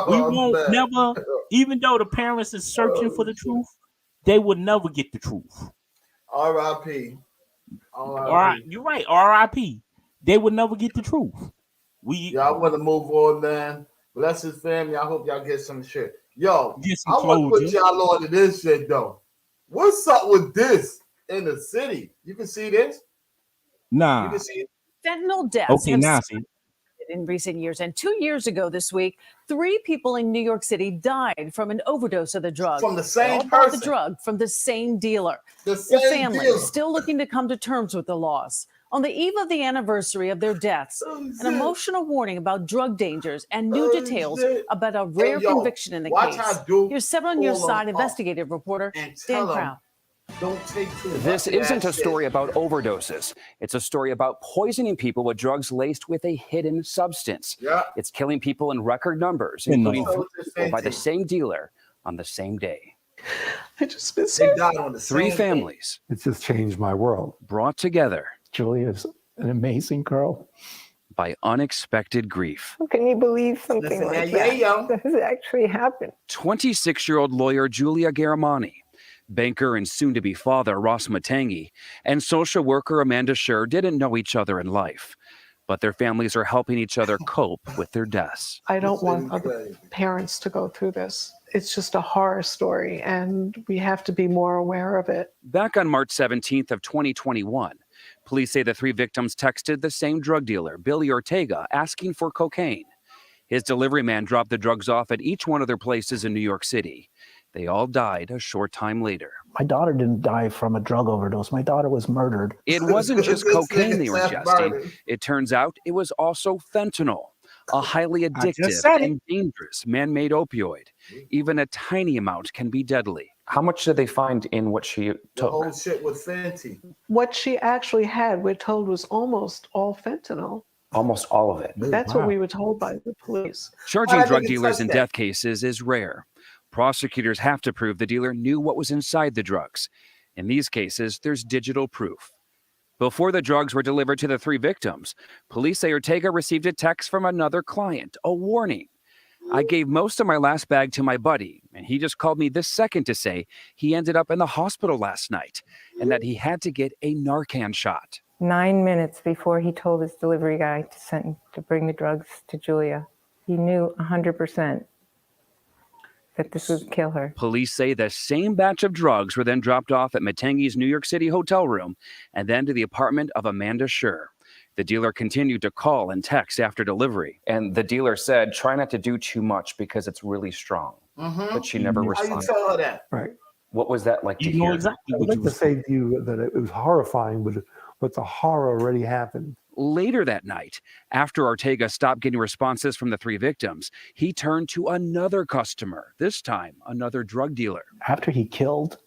won't never, even though the parents is searching for the truth, they will never get the truth. R.I.P. All right, you're right. R.I.P. They would never get the truth. I want to move on, man. Bless his family. I hope y'all get some shit. Yo, I want to put y'all on to this shit though. What's up with this in the city? You can see this? Nah. You can see it? Fentanyl deaths in recent years. And 2 years ago this week, 3 people in New York City died from an overdose of the drug. From the same person. The drug from the same dealer. The family is still looking to come to terms with the loss. On the eve of the anniversary of their deaths, an emotional warning about drug dangers and new details about a rare conviction in the case. Here's 7 News Side investigative reporter Dan Crown. Don't take too much. This isn't a story about overdoses. It's a story about poisoning people with drugs laced with a hidden substance. Yeah. It's killing people in record numbers, including 3 people by the same dealer on the same day. I just miss her. 3 families. It's just changed my world. Brought together. Julia is an amazing girl. by unexpected grief. How can you believe something like that has actually happened? 26-year-old lawyer Julia Garamani, banker and soon-to-be father Ross Matangi, and social worker Amanda Scher didn't know each other in life, but their families are helping each other cope with their deaths. I don't want other parents to go through this. It's just a horror story, and we have to be more aware of it. Back on March 17th of 2021, police say the 3 victims texted the same drug dealer, Billy Ortega, asking for cocaine. His delivery man dropped the drugs off at each one of their places in New York City. They all died a short time later. My daughter didn't die from a drug overdose. My daughter was murdered. It wasn't just cocaine they were ingesting. It turns out it was also fentanyl, a highly addictive and dangerous man-made opioid. Even a tiny amount can be deadly. How much did they find in what she took? The whole shit was Fenty. What she actually had, we're told, was almost all fentanyl. Almost all of it. That's what we were told by the police. Charging drug dealers in death cases is rare. Prosecutors have to prove the dealer knew what was inside the drugs. In these cases, there's digital proof. Before the drugs were delivered to the 3 victims, police say Ortega received a text from another client, a warning. I gave most of my last bag to my buddy, and he just called me this second to say he ended up in the hospital last night and that he had to get a Narcan shot. 9 minutes before he told his delivery guy to bring the drugs to Julia, he knew 100% that this would kill her. Police say the same batch of drugs were then dropped off at Matangi's New York City hotel room and then to the apartment of Amanda Scher. The dealer continued to call and text after delivery. And the dealer said, try not to do too much because it's really strong. But she never responded. How you tell her that? Right. What was that like to You know hear? exactly I'd what like you to say to you that it was horrifying, but the horror already happened. Later that night, after Ortega stopped getting responses from the 3 victims, he turned to another customer, this time another drug dealer. After he killed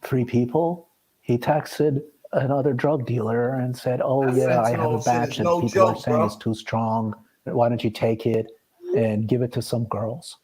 3 people, he texted another drug dealer and said, "Oh yeah, I have a batch and people are saying it's too strong. Why don't you take it and give it to some girls?"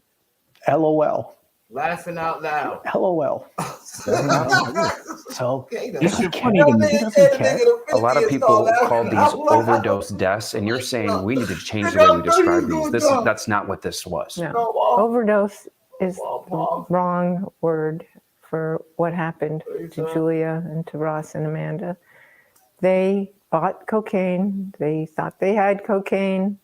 LOL. Laughing out loud. LOL. So This is funny to me. he doesn't care. A lot of people called these overdose deaths, and you're saying we need to change the way we describe these. That's not what this was. No, overdose is the wrong word for what happened to Julia and to Ross and Amanda. They bought cocaine. They thought they had cocaine,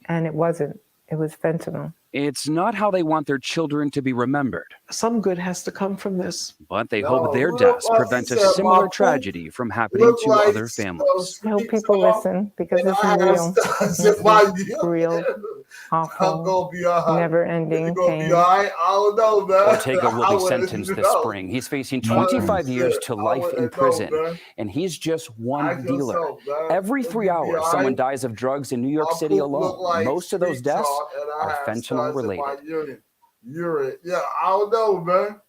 and it wasn't. It was fentanyl. It's not how they want their children to be remembered. Some good has to come from this. But they hope their deaths prevent a similar tragedy from happening to other families. I hope people listen because this is real. Real, awful, never-ending pain. Ortega will be sentenced this spring. He's facing 25 years to life in prison, and he's just one dealer. Every 3 hours, someone dies of drugs in New York City alone. Most of those deaths are fentanyl related. Yeah, I don't know, man.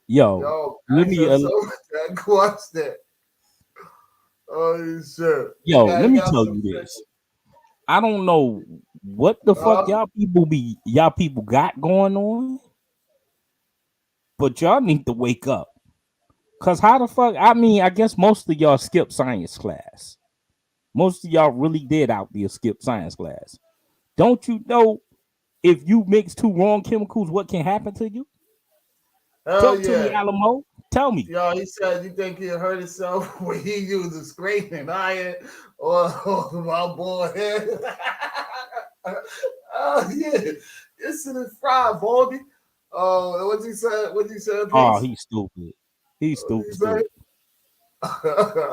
Yo, let me question. Oh shit. Yo, let me tell you this. I don't know what the fuck y'all people got going on, but y'all need to wake up. Cause how the fuck? I mean, I guess most of y'all skipped science class. Most of y'all really did out there skip science class. Don't you know if you mix 2 wrong chemicals, what can happen to you? Tell to me, Alamo. Tell me. Yo, he said, you think he'll hurt himself when he uses scraping iron or my boy? Oh, yeah. It's in the fry, Baldy. Oh, what you said? What you said? Oh, he's stupid. He's stupid.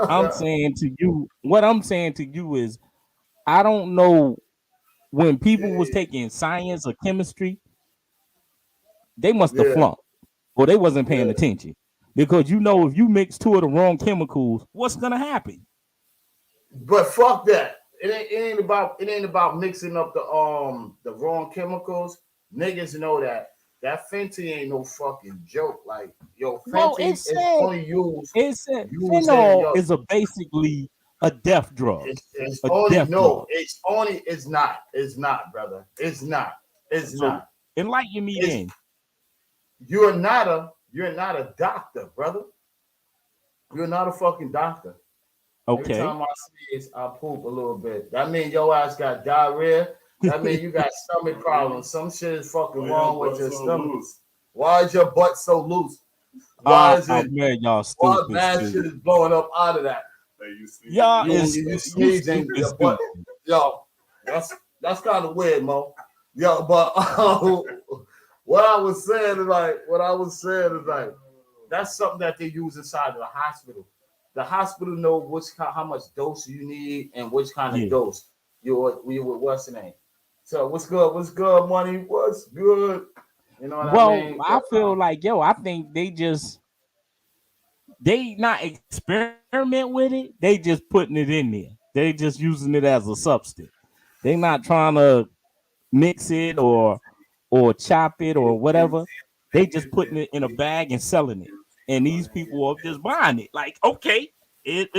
I'm saying to you, what I'm saying to you is, I don't know when people was taking science or chemistry, they must have flunked or they wasn't paying attention. Because you know, if you mix 2 of the wrong chemicals, what's gonna happen? But fuck that. It ain't about mixing up the wrong chemicals. Niggas know that. That Fenty ain't no fucking joke. Like, yo, Fenty is only used. It said fentanyl is basically a death drug. It's not, brother. It's not. Enlighten me then. You're not a doctor, brother. You're not a fucking doctor. Every time I sneeze, I poop a little bit. That means your ass got diarrhea. That means you got stomach problems. Some shit is fucking wrong with your stomach. Loose? Why is your butt so loose? Why is it? Man, y'all Why stupid. bad shit is blowing up out of that? Y'all you sneezing. Your butt, yo, that's kind of weird, Mo. Yo, but what I was saying is like, that's something that they use inside of the hospital. The hospital know how much dose you need and which kind of dose what's the name. So what's good? What's good, money? What's good? You know what I mean? I feel like I think they not experiment with it. They just putting it in there. They just using it as a substance. They not trying to mix it or chop it or whatever. They just putting it in a bag and selling it. And these people are just buying it. Like, okay, it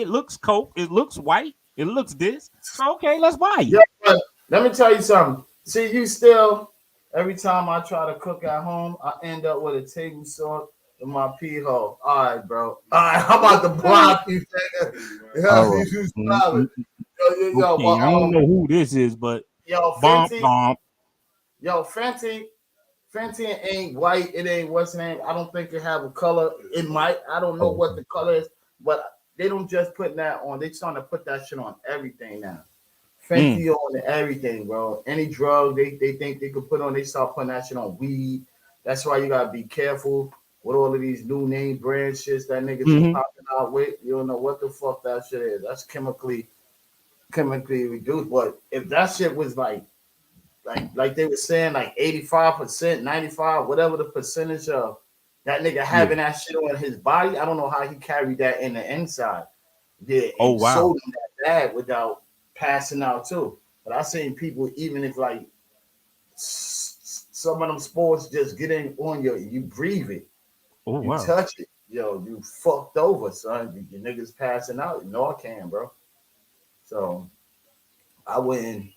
looks coke, it looks white, it looks this. So okay, let's buy it. Yeah, but let me tell you something. See, you still every time I try to cook at home, I end up with a table saw in my pee hole. All right, bro. All right, I'm about to block you, nigga. I don't know who this is, but Fenty. Yo, Fenty ain't white. It ain't what's the name. I don't think it have a color. It might. I don't know what the color is, but they don't just put that on. They trying to put that shit on everything now. Fenty on everything, bro. Any drug they think they could put on, they start putting that shit on weed. That's why you gotta be careful with all of these new name brand shits that niggas are popping out with. You don't know what the fuck that shit is. That's chemically reduced. But if that shit was like they were saying, like 85%, 95%, whatever the percentage of that nigga having that shit on his body, I don't know how he carried that in the inside. Yeah, and sold him that bad without passing out too. But I seen people, even if like some of them sports just get in on you breathe it, touch it, you fucked over, son. Your niggas passing out. Narcan, bro. So I wouldn't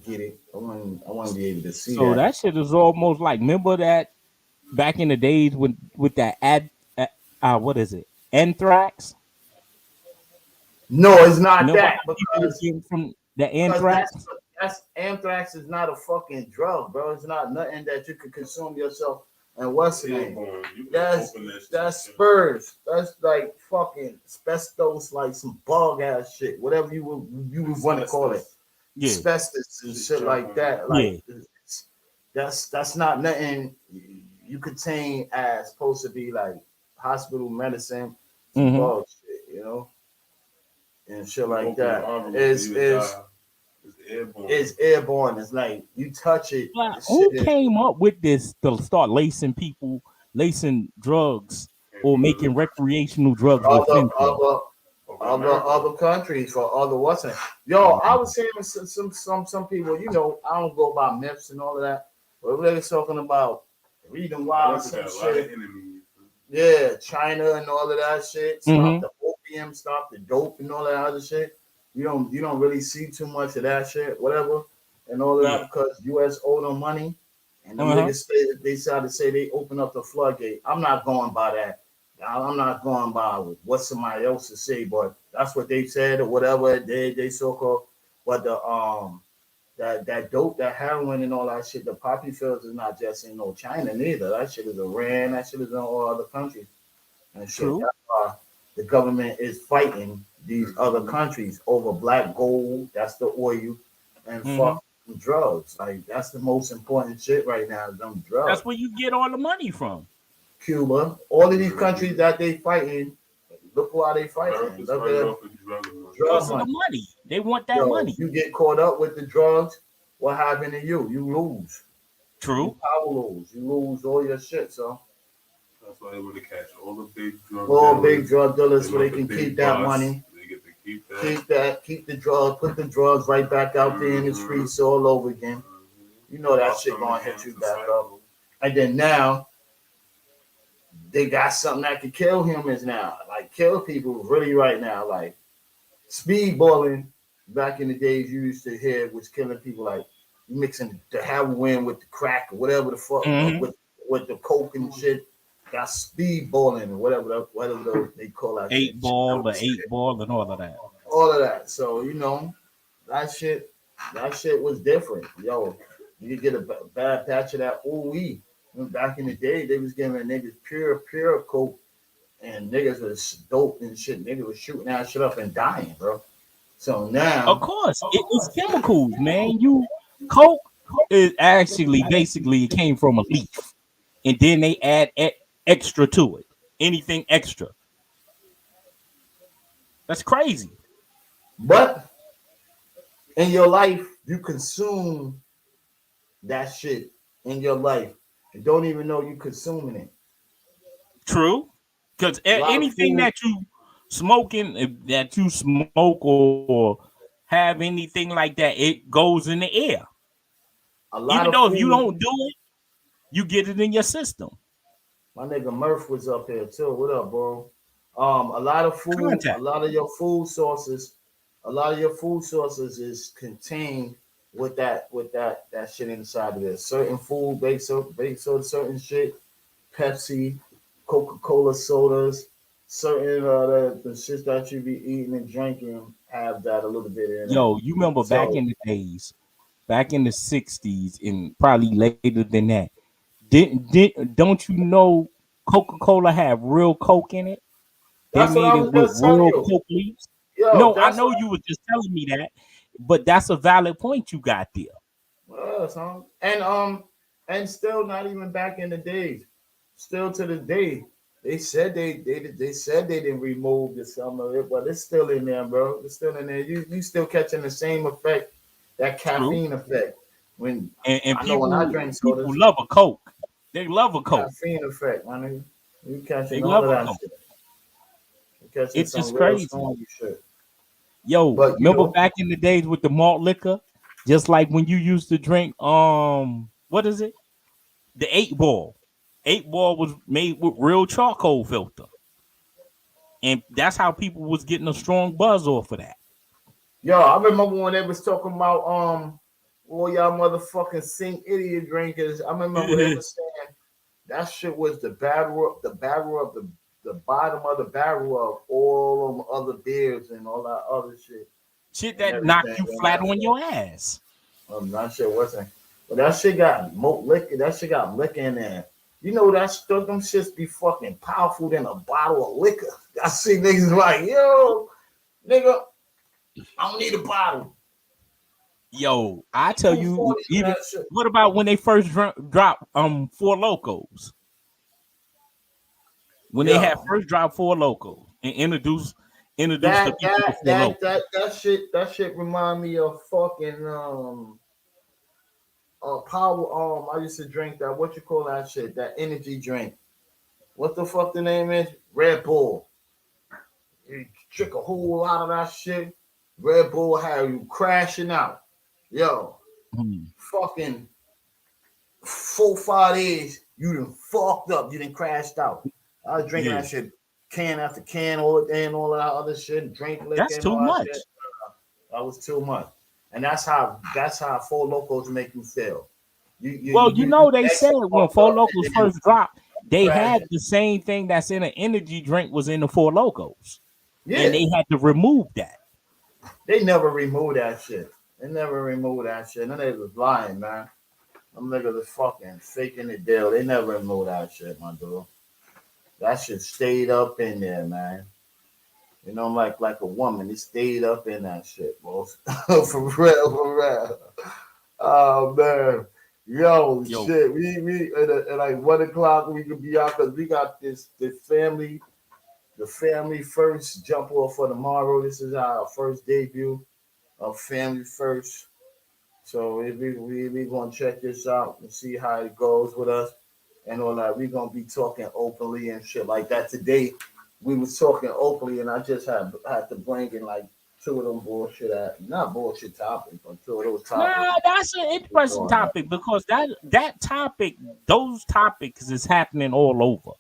get it. I wouldn't be able to see that. So that shit is almost like, remember that back in the days with that what is it? Anthrax? No, it's not that. Because from the anthrax. That's anthrax is not a fucking drug, bro. It's not nothing that you could consume yourself. And what's the name? That's spurs. That's like fucking asbestos, like some bug ass shit. Whatever you would want to call it. Asbestos and shit like that. Like that's not nothing you contain as supposed to be like hospital medicine, bug shit, and shit like that. It's airborne. It's like you touch it. Who came up with this to start lacing drugs or making recreational drugs? Other countries for other what's it? Yo, I was hearing some people. I don't go by myths and all of that, but they're talking about reading wild some shit. Yeah, China and all of that shit. Stop the opium, stop the dope and all that other shit. You don't really see too much of that shit, whatever, and all of that because U.S. owed them money, and them niggas they decided to say they open up the floodgate. I'm not going by that. I'm not going by what somebody else to say, but that's what they said or whatever they so called. But the that dope, that heroin and all that shit, the poppy fields is not just in China neither. That shit is Iran. That shit is in all other countries. And shit. That's why the government is fighting these other countries over black gold. That's the oil and fucking drugs. Like that's the most important shit right now. Them drugs. That's where you get all the money from. Cuba, all of these countries that they fighting. Look why they fighting. Look at drugs and the money. They want that money. You get caught up with the drugs. What happened to you? You lose. True. You power lose. You lose all your shit. So that's why they want to catch all the big drug dealers so they can keep that money. They get to keep the drugs, put the drugs right back out there in the streets all over again. You know that shit gonna hit you back up. And then now they got something that could kill humans now, like kill people really right now, like speedballing. Back in the days, you used to hear was killing people, like mixing the heroin with the crack or whatever the fuck with the coke and shit. got speedballing or whatever they call that. 8-ball, the 8-ball, and all of that. All of that. So that shit was different. Yo, you could get a bad patch of that OE. Back in the day, they was giving niggas pure coke, and niggas was dope and shit. Niggas was shooting that shit up and dying, bro. So now, of course, it's chemicals, man. Coke is actually basically it came from a leaf, and then they add extra to it. Anything extra, that's crazy. But in your life, you consume that shit in your life and don't even know you consuming it. True, because anything that you smoking, that you smoke or have anything like that, it goes in the air. Even though if you don't do it, you get it in your system. My nigga Murph was up here too. What up, bro? A lot of food, a lot of your food sources is contained with that shit inside of it. Certain food, baked soda, certain shit, Pepsi, Coca-Cola sodas, certain the shit that you be eating and drinking have that a little bit in it. Yo, you remember back in the days, back in the 60s and probably later than that, don't you know Coca-Cola have real Coke in it? They made it with real Coke leaves. No, I know you were just telling me that, but that's a valid point you got there. Well, and still not even back in the days, still to the day, they said they didn't remove some of it, but it's still in there, bro. It's still in there. You still catching the same effect, that caffeine effect. When I drink sodas, people love a Coke. They love a Coke. Caffeine effect, my nigga. You catching all of that shit. It's just crazy. Yo, remember back in the days with the malt liquor, just like when you used to drink what is it? The 8-ball. 8-ball was made with real charcoal filter. And that's how people was getting a strong buzz off of that. Yo, I remember when they was talking about all y'all motherfucking sing idiot drinkers. I remember when they was saying that shit was the barrel of the bottom of the barrel of all them other beers and all that other shit. Shit that knocked you flat on your ass. That shit wasn't. But that shit got liquor. That shit got liquor in there. You know that stuff, them shits be fucking powerful than a bottle of liquor. I see niggas like, yo, nigga, I don't need a bottle. Yo, I tell you, even what about when they first dropped Four Locos? When they had first dropped Four Locos and introduced the people to Four Locos. That shit remind me of fucking power. I used to drink that. What you call that shit? That energy drink. What the fuck the name is? Red Bull. You drink a whole lot of that shit. Red Bull have you crashing out. Yo, fucking 4-5 days, you done fucked up. You done crashed out. I was drinking that shit can after can all of that other shit. Drink liquor. That's too much. That was too much. And that's how Four Locos make you feel. They said when Four Locos first dropped, they had the same thing that's in an energy drink was in the Four Locos. Yeah. And they had to remove that. They never removed that shit. None of they was lying, man. Them niggas was fucking faking the deal. They never removed that shit, my dude. That shit stayed up in there, man. You know, like a woman, it stayed up in that shit, boss. for real. Oh man, yo, shit. We at like 1:00 we could be out because we got the family first jump off for tomorrow. This is our first debut of Family First. So we gonna check this out and see how it goes with us and all that. We gonna be talking openly and shit like that today. We was talking openly, and I just had to bring in like two of them not bullshit topics, but two of those topics. Nah, that's an interesting topic because that topic, those topics is happening all over.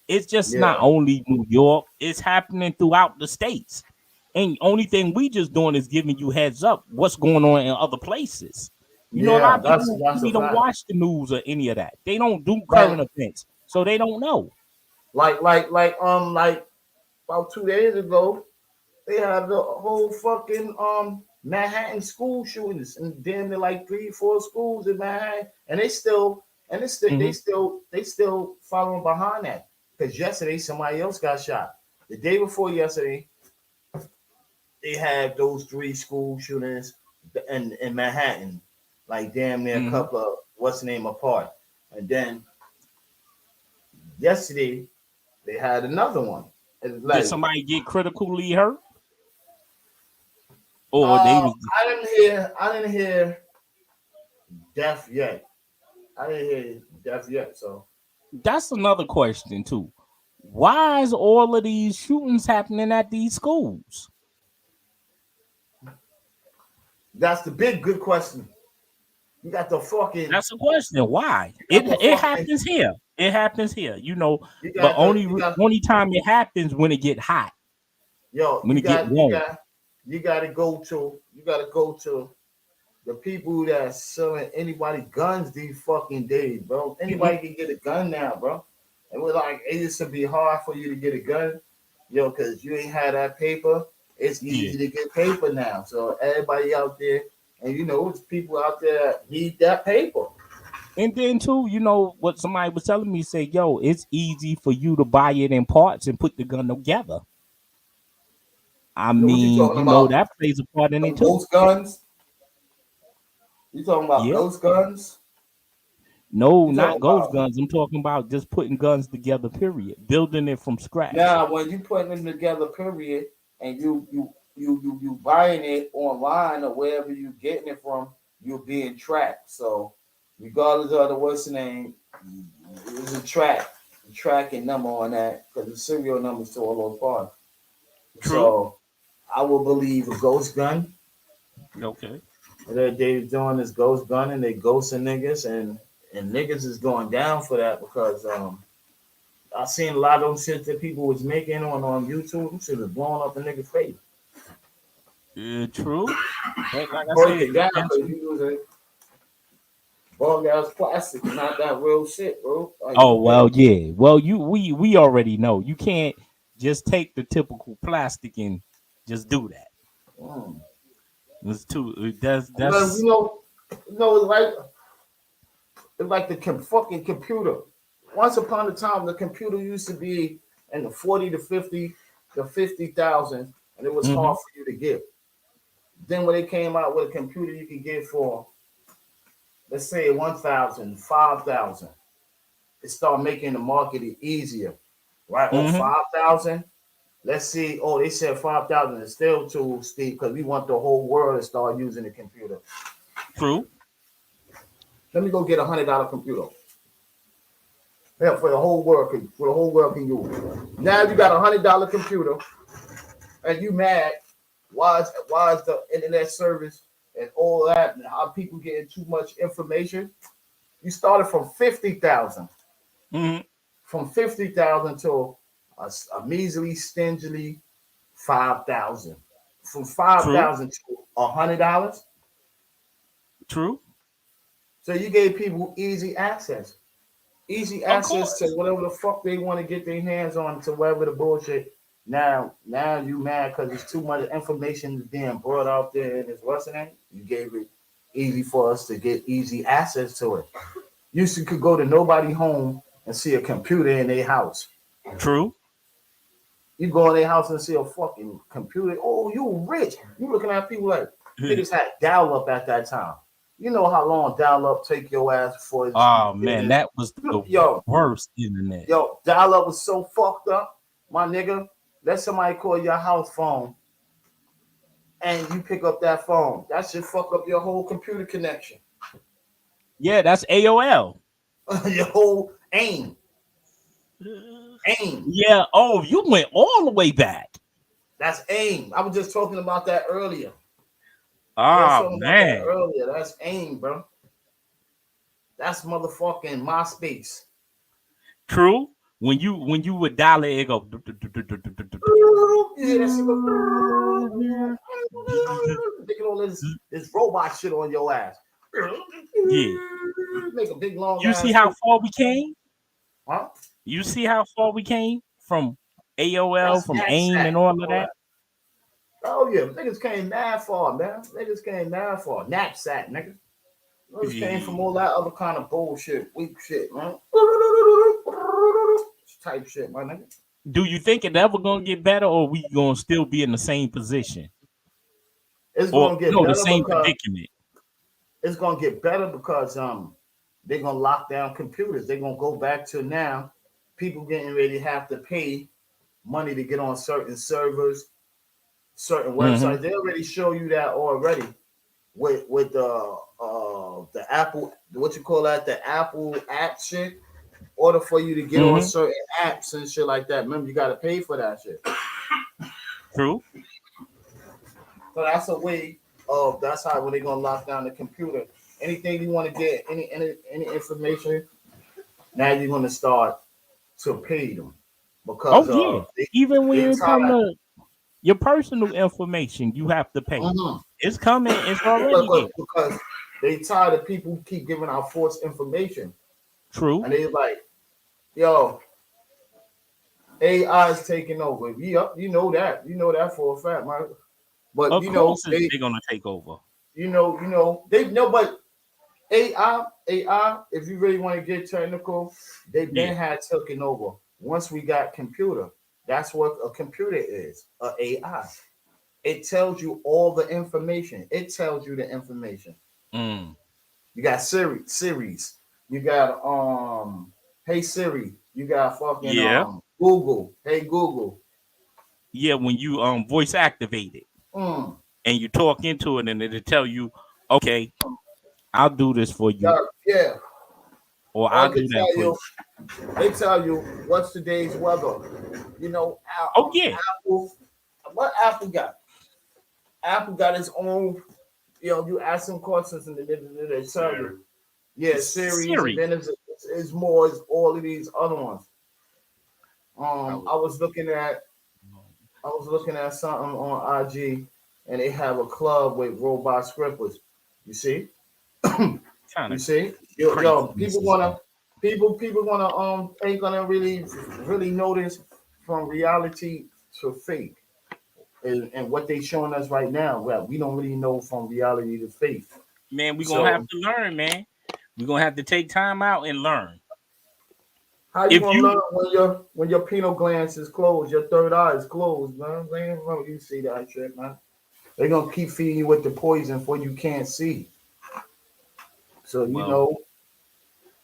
It's just not only New York; it's happening throughout the states. And only thing we just doing is giving you heads up what's going on in other places. You know, a lot of people don't watch the news or any of that. They don't do current events, so they don't know. Like about 2 days ago, they had the whole fucking Manhattan school shootings and damn near like 3-4 schools in Manhattan, and they still they still following behind that because yesterday somebody else got shot. The day before yesterday, they had those 3 school shootings in Manhattan, like damn near a couple of what's the name apart, and then yesterday they had another one. Like, did somebody get critically hurt? Or they was I didn't hear death yet. So that's another question too. Why is all of these shootings happening at these schools? That's the big good question. You got the fucking. That's the question. Why? It happens here. It happens here. You know, but only time it happens when it get hot. Yo, when it get warm. You gotta go to the people that's selling anybody guns these fucking days, bro. Anybody can get a gun now, bro. And we're like, it used to be hard for you to get a gun, yo, because you ain't had that paper. It's easy to get paper now. So everybody out there, and you know, there's people out there that need that paper. And then too, you know what somebody was telling me, say, yo, it's easy for you to buy it in parts and put the gun together. I mean, you know, that plays a part in it too. Those guns? You talking about those guns? No, not ghost guns. I'm talking about just putting guns together, period. Building it from scratch. Now, when you putting them together, period, and you buying it online or wherever you getting it from, you're being tracked. So regardless of the what's the name, there's a tracking number on that because the serial numbers to all those parts. True. So I will believe a ghost gun. Okay. They're doing this ghost gun and they ghosting niggas and niggas is going down for that because I seen a lot of them shit that people was making on YouTube. Them shit was blowing up the nigga face. True. Like I break it down because you using bug ass plastic, not that real shit, bro. Like, well, yeah. Well, we already know you can't just take the typical plastic and just do that. It's too. That's you know, it's like the fucking computer. Once upon a time, the computer used to be in the 40 to 50 to 50,000, and it was hard for you to get. Then when they came out with a computer you could get for, let's say 1,000, 5,000, it started making the market easier, right? On 5,000, let's see. Oh, they said 5,000 is still too steep because we want the whole world to start using the computer. True. Let me go get $100 computer. Yeah, for the whole world can use. Now you got $100 computer, and you mad. Why is the internet service and all that and how people getting too much information? You started from 50,000, from 50,000 to a measly, stingily 5,000, from 5,000 to $100. True. So you gave people easy access to whatever the fuck they want to get their hands on to whatever the bullshit. Now you mad because it's too much information being brought out there and it's what's name. You gave it easy for us to get easy access to it. You could go to nobody home and see a computer in their house. True. You go in their house and see a fucking computer. Oh, you rich. You looking at people like niggas had dial-up at that time. You know how long dial-up take your ass before? Oh man, that was the worst internet. Yo, dial-up was so fucked up, my nigga. Let somebody call your house phone, and you pick up that phone. That should fuck up your whole computer connection. Yeah, that's AOL. Your whole AIM. Yeah. Oh, you went all the way back. That's AIM. I was just talking about that earlier. Oh man. Earlier, that's AIM, bro. That's motherfucking MySpace. True. When you would dial it, it go. Yeah, that shit go. All this robot shit on your ass. Yeah. Make a big long. You see how far we came? Huh? You see how far we came from AOL, from AIM, and all of that. Oh yeah, niggas came mad far, man. Niggas came mad far. Knapsack, nigga. Niggas came from all that other kind of bullshit, weak shit, man. Type shit, my nigga. Do you think it ever gonna get better, or we gonna still be in the same position? It's gonna get better the same predicament. It's gonna get better because they're gonna lock down computers. They're gonna go back to now. People getting ready to have to pay money to get on certain servers, certain websites. They already show you that already with the Apple, what you call that, the Apple app shit. In order for you to get on certain apps and shit like that, remember you got to pay for that shit. True. So that's a way of that's how they're gonna lock down the computer. Anything you want to get, any information, now you're gonna start to pay them because even when you come to your personal information, you have to pay. It's coming. It's already because they tired of people keep giving out false information. True. And they like, yo, AI is taking over. You know that for a fact, man. But of course they're gonna take over. They know, but AI, if you really want to get technical, they've been had taken over. Once we got computer, that's what a computer is, a AI. It tells you all the information. It tells you the information. You got Siri. You got Hey Siri. You got fucking Google. Hey Google. Yeah, when you voice activate it and you talk into it, and it'll tell you, okay, I'll do this for you. Yeah. Or I'll do that for you. They tell you what's today's weather. Apple. What Apple got? Apple got its own. You ask them questions and they tell you. Yeah, Siri. And then it's more as all of these other ones. I was looking at something on IG, and they have a club with robot scripters. You see? You see? Yo, people ain't gonna really notice from reality to fake. And what they showing us right now, well, we don't really know from reality to fake. Man, we're gonna have to learn, man. We're gonna have to take time out and learn. How you gonna learn when your pineal glands is closed, your third eye is closed, man? You see that shit, man. They're gonna keep feeding you with the poison for you can't see. So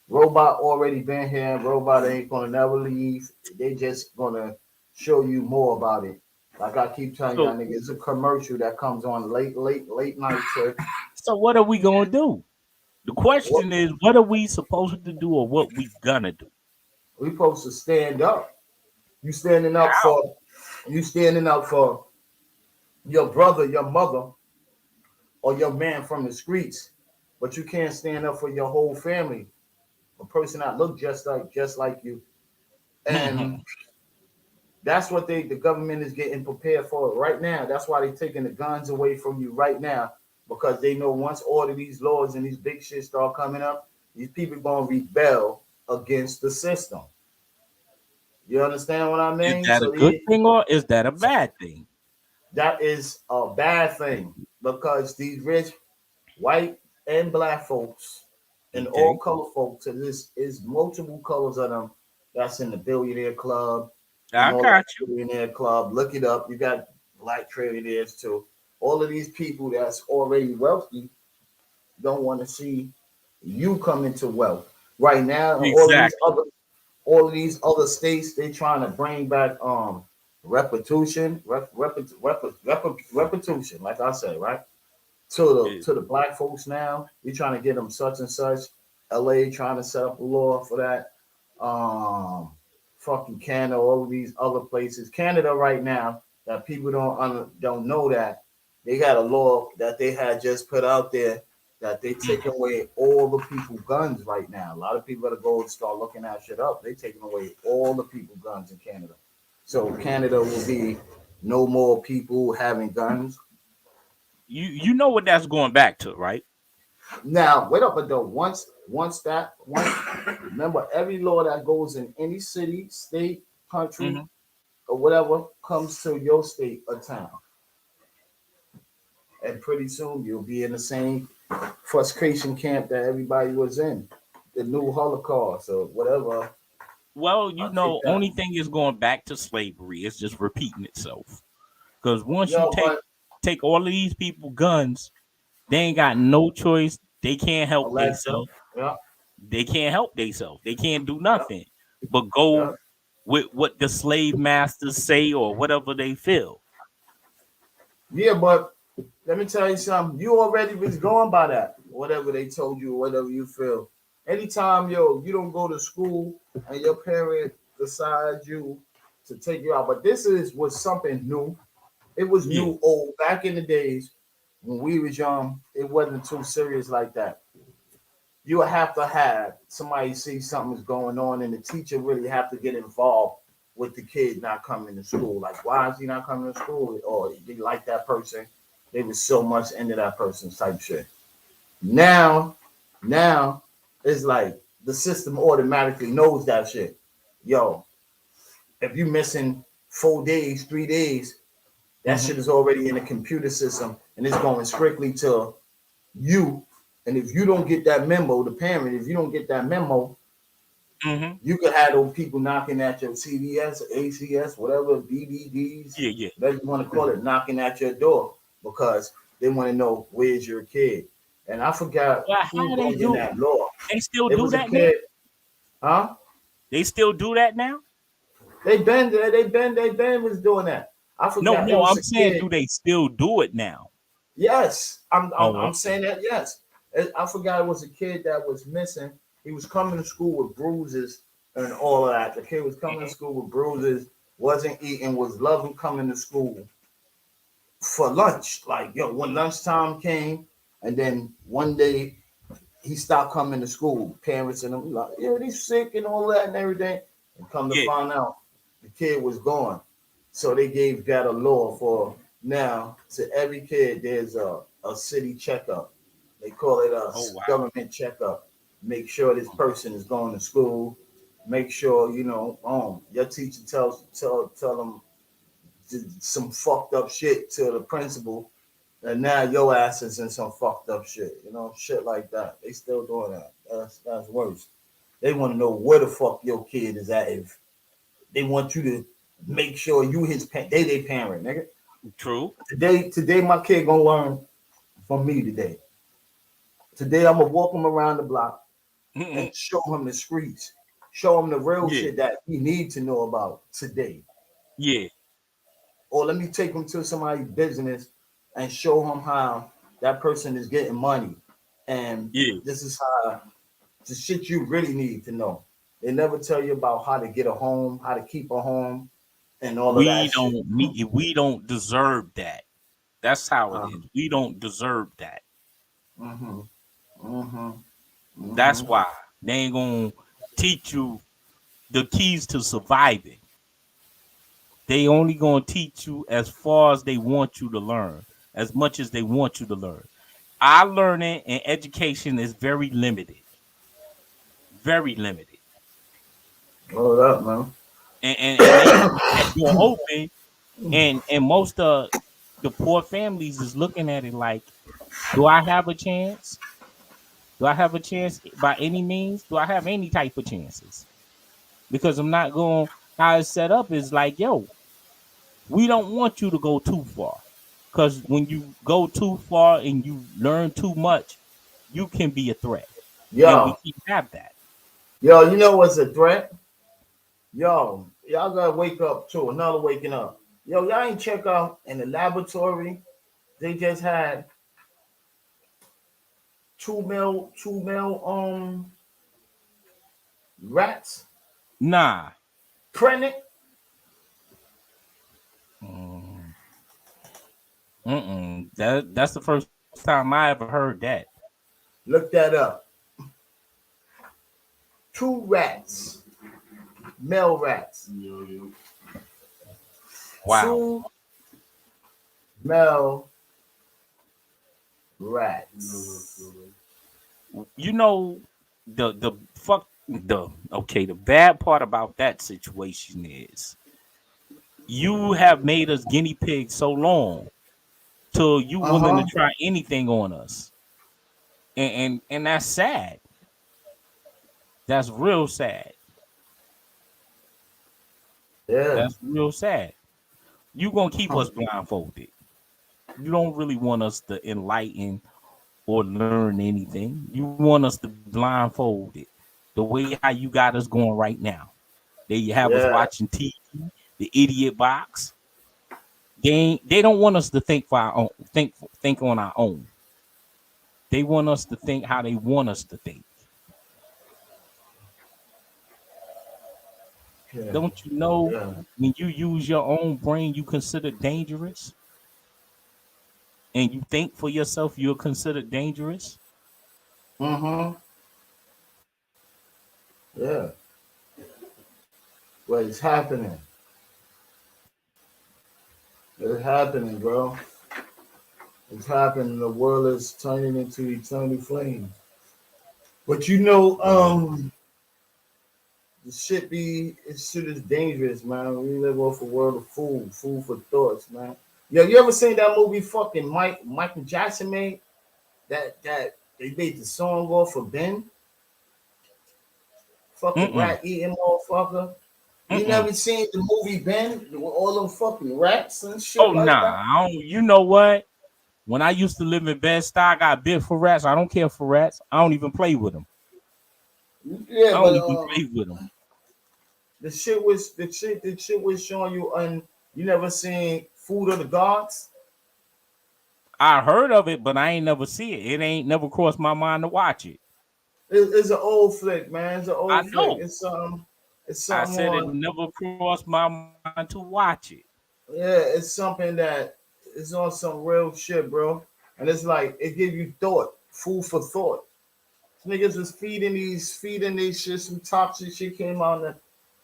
robot already been here. Robot ain't gonna never leave. They just gonna show you more about it. Like I keep telling y'all niggas, it's a commercial that comes on late night. So what are we gonna do? The question is, what are we supposed to do, or what we gonna do? We supposed to stand up. You standing up for your brother, your mother, or your man from the streets, but you can't stand up for your whole family, a person that look just like you, and that's what the government is getting prepared for right now. That's why they're taking the guns away from you right now, because they know once all of these laws and these big shit start coming up, these people gonna rebel against the system. You understand what I mean? Is that a good thing or is that a bad thing? That is a bad thing because these rich white and black folks and all color folks, and this is multiple colors of them that's in the billionaire club. I got you. Billionaire club. Look it up. You got black trillionaires too. All of these people that's already wealthy don't want to see you come into wealth. Right now, exactly. all of these other states, they trying to bring back repetition, like I said, right? To the black folks now. We trying to get them such and such. LA trying to set up a law for that. Fucking Canada, all of these other places. Canada right now, that people don't know that they got a law that they had just put out there that they taking away all the people guns right now. A lot of people gotta go and start looking that shit up. They taking away all the people guns in Canada. So Canada will be no more people having guns. You know what that's going back to, right? Now, wait up, but though once Remember, every law that goes in any city, state, country, or whatever comes to your state or town. And pretty soon you'll be in the same frustration camp that everybody was in. The new Holocaust or whatever. Well, only thing is going back to slavery. It's just repeating itself. Because once you take all of these people guns, they ain't got no choice. They can't help themselves. Yeah. They can't help themselves. They can't do nothing but go with what the slave masters say or whatever they feel. Yeah, but let me tell you something. You already was going by that. Whatever they told you, whatever you feel. Anytime, you don't go to school and your parent decides you to take you out. But this was something new. It was new old. Back in the days when we was young, it wasn't too serious like that. You would have to have somebody see something's going on, and the teacher really have to get involved with the kid not coming to school. Like, why is he not coming to school? Or they like that person. They was so much into that person type shit. Now, it's like the system automatically knows that shit. Yo, if you missing 4 days, 3 days, that shit is already in the computer system, and it's going strictly to you. And if you don't get that memo, the parent, if you don't get that memo, you could have those people knocking at your CVS, ACS, whatever, BBDs, whatever you want to call it, knocking at your door because they want to know where's your kid. And I forgot who was in that law. They still do that now? Huh? They still do that now? They been was doing that. I forgot. No, I'm saying, do they still do it now? Yes, I'm saying that. Yes, I forgot it was a kid that was missing. He was coming to school with bruises and all of that. The kid was coming to school with bruises, wasn't eating, was loving coming to school for lunch. Like, when lunchtime came, and then one day he stopped coming to school. Parents and them like, he's sick and all that and everything. And come to find out, the kid was gone. So they gave that a law for now. To every kid, there's a city checkup. They call it a government checkup. Make sure this person is going to school. Make sure, your teacher tell them some fucked up shit to the principal. And now your ass is in some fucked up shit. Shit like that. They still doing that. That's worse. They want to know where the fuck your kid is at. If they want you to make sure you his parent, they parent, nigga. True. Today my kid gonna learn from me today. Today I'm gonna walk him around the block and show him the streets, show him the real shit that he needs to know about today. Yeah. Or let me take him to somebody's business and show him how that person is getting money. And this is how the shit you really need to know. They never tell you about how to get a home, how to keep a home, and all of that shit. We don't deserve that. That's how it is. We don't deserve that. That's why they ain't gonna teach you the keys to surviving. They only gonna teach you as far as they want you to learn, as much as they want you to learn. Our learning and education is very limited. Very limited. Hold up, man. And they are open, and most of the poor families is looking at it like, do I have a chance? Do I have a chance by any means? Do I have any type of chances? Because I'm not going, how it's set up is like, we don't want you to go too far. Because when you go too far and you learn too much, you can be a threat. And we can't have that. You know what's a threat? Y'all gotta wake up too. Another waking up. Y'all ain't check out in the laboratory. They just had 2 male rats. Nah. Pregnant. That's the first time I ever heard that. Look that up. 2 rats. Male rats. Wow. 2 male rats. The The bad part about that situation is you have made us guinea pigs so long till you willing to try anything on us. And that's sad. That's real sad. Yeah. That's real sad. You gonna keep us blindfolded. You don't really want us to enlighten or learn anything. You want us to blindfold it the way how you got us going right now. They have us watching TV, the idiot box. They don't want us to think for our own, think on our own. They want us to think how they want us to think. Yeah. Don't you know when you use your own brain, you consider dangerous? And you think for yourself, you're considered dangerous? Mm-hmm. Yeah. Well, it's happening. It's happening, bro. It's happening. The world is turning into eternal flame. But you know, the shit is dangerous, man. We live off a world of food for thoughts, man. Yo, you ever seen that movie fucking Michael Jackson made? That they made the song off of Ben? Fucking rat eating motherfucker. You never seen the movie Ben with all them fucking rats and shit? Oh, like nah. You know what? When I used to live in Bed-Stuy, I got bit for rats. I don't care for rats. I don't even play with them. Yeah, I don't even play with them. The shit was showing you, and you never seen Food of the Gods? I heard of it, but I ain't never see it. It ain't never crossed my mind to watch it. It's an old flick, man. It's an old flick. Know. It's something. I said it never crossed my mind to watch it. Yeah, it's something that is on some real shit, bro. And it's like it gives you thought, food for thought. Niggas was feeding these shit, some toxic shit came out, and the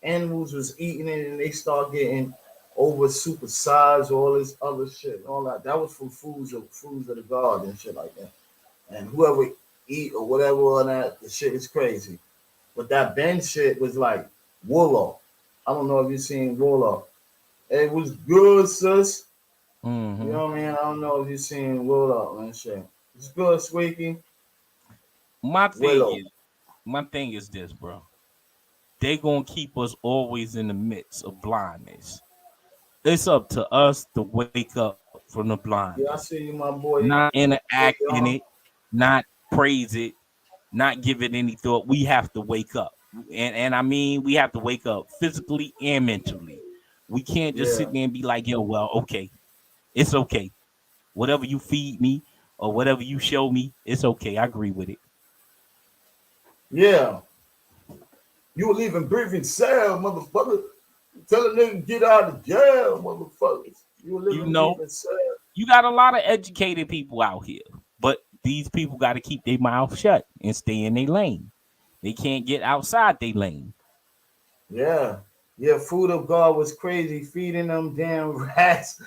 animals was eating it, and they start getting over supersized, all this other shit, all that. That was from foods of the god and shit like that. And whoever eat or whatever on that, the shit is crazy. But that Ben shit was like Warlock. I don't know if you've seen Warlock. It was good, sis. Mm-hmm. You know what I mean? I don't know if you've seen Warlock and shit. It's good, Squeaky. My thing is this, bro. They gonna keep us always in the midst of blindness. It's up to us to wake up from the blindness. Yeah, I see you, my boy. Not interact in it, not praise it, not give it any thought. We have to wake up. And I mean, we have to wake up physically and mentally. We can't just sit there and be like, yo, well, okay. It's okay. Whatever you feed me or whatever you show me, it's okay. I agree with it. Yeah. You were leaving breathing cell, motherfucker. Tell a nigga get out of jail, motherfuckers. You were living breathing cell. You got a lot of educated people out here, but these people got to keep their mouth shut and stay in their lane. They can't get outside their lane. Yeah. Yeah, Food of God was crazy, feeding them damn rats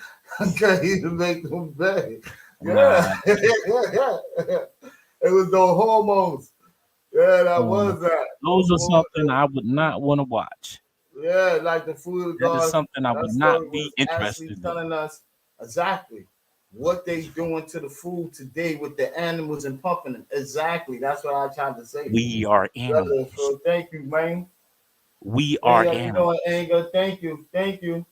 crazy to make them beg. Yeah. It was no hormones. Yeah, that was that. Those are something I would not want to watch. Yeah, like the Food of God. That is something I would not be interested in. Telling us exactly what they doing to the food today with the animals and pumping them. Exactly. That's what I tried to say. We are animals. So thank you, man. We are animals. How you doing, Anger? Thank you.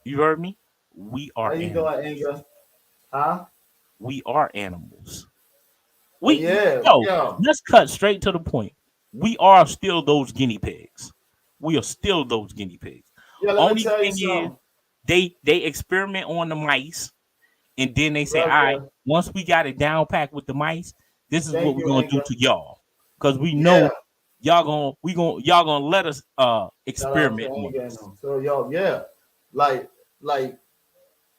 You heard me? We are animals. How you doing, Anger? Huh? We are animals. Let's cut straight to the point. We are still those guinea pigs. We are still those guinea pigs. Yeah, only thing is they experiment on the mice, and then they say, all right, once we got it down packed with the mice, this is what we're gonna do to y'all. Because we know y'all gonna let us experiment on this. So y'all, like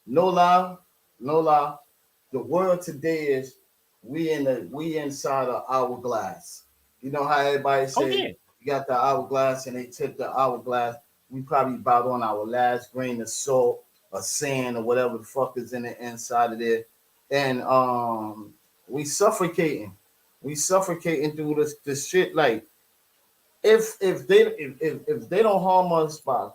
no lie, the world today is we inside an hourglass. You know how everybody say you got the hourglass and they tip the hourglass. We probably about on our last grain of salt or sand or whatever the fuck is in the inside of there. And we suffocating through this shit. Like if they don't harm us by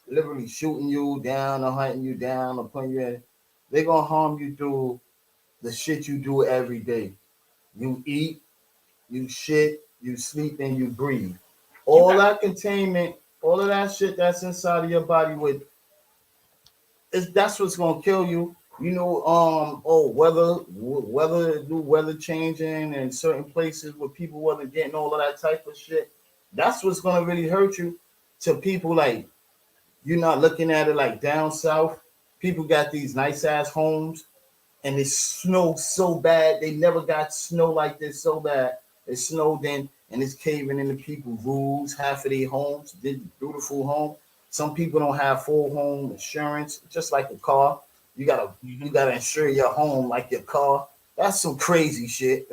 literally shooting you down or hunting you down or putting you in, they're gonna harm you through the shit you do every day. You eat, you shit, you sleep, and you breathe. All that containment, all of that shit that's inside of your body that's what's gonna kill you. You know, weather changing in certain places where people wasn't getting all of that type of shit. That's what's gonna really hurt you. To people like you're not looking at it like down south. People got these nice ass homes, and it snows so bad. They never got snow like this so bad. It snowed in, and it's caving into people's roofs. Half of their homes, beautiful home. Some people don't have full home insurance, just like a car. You gotta insure your home like your car. That's some crazy shit.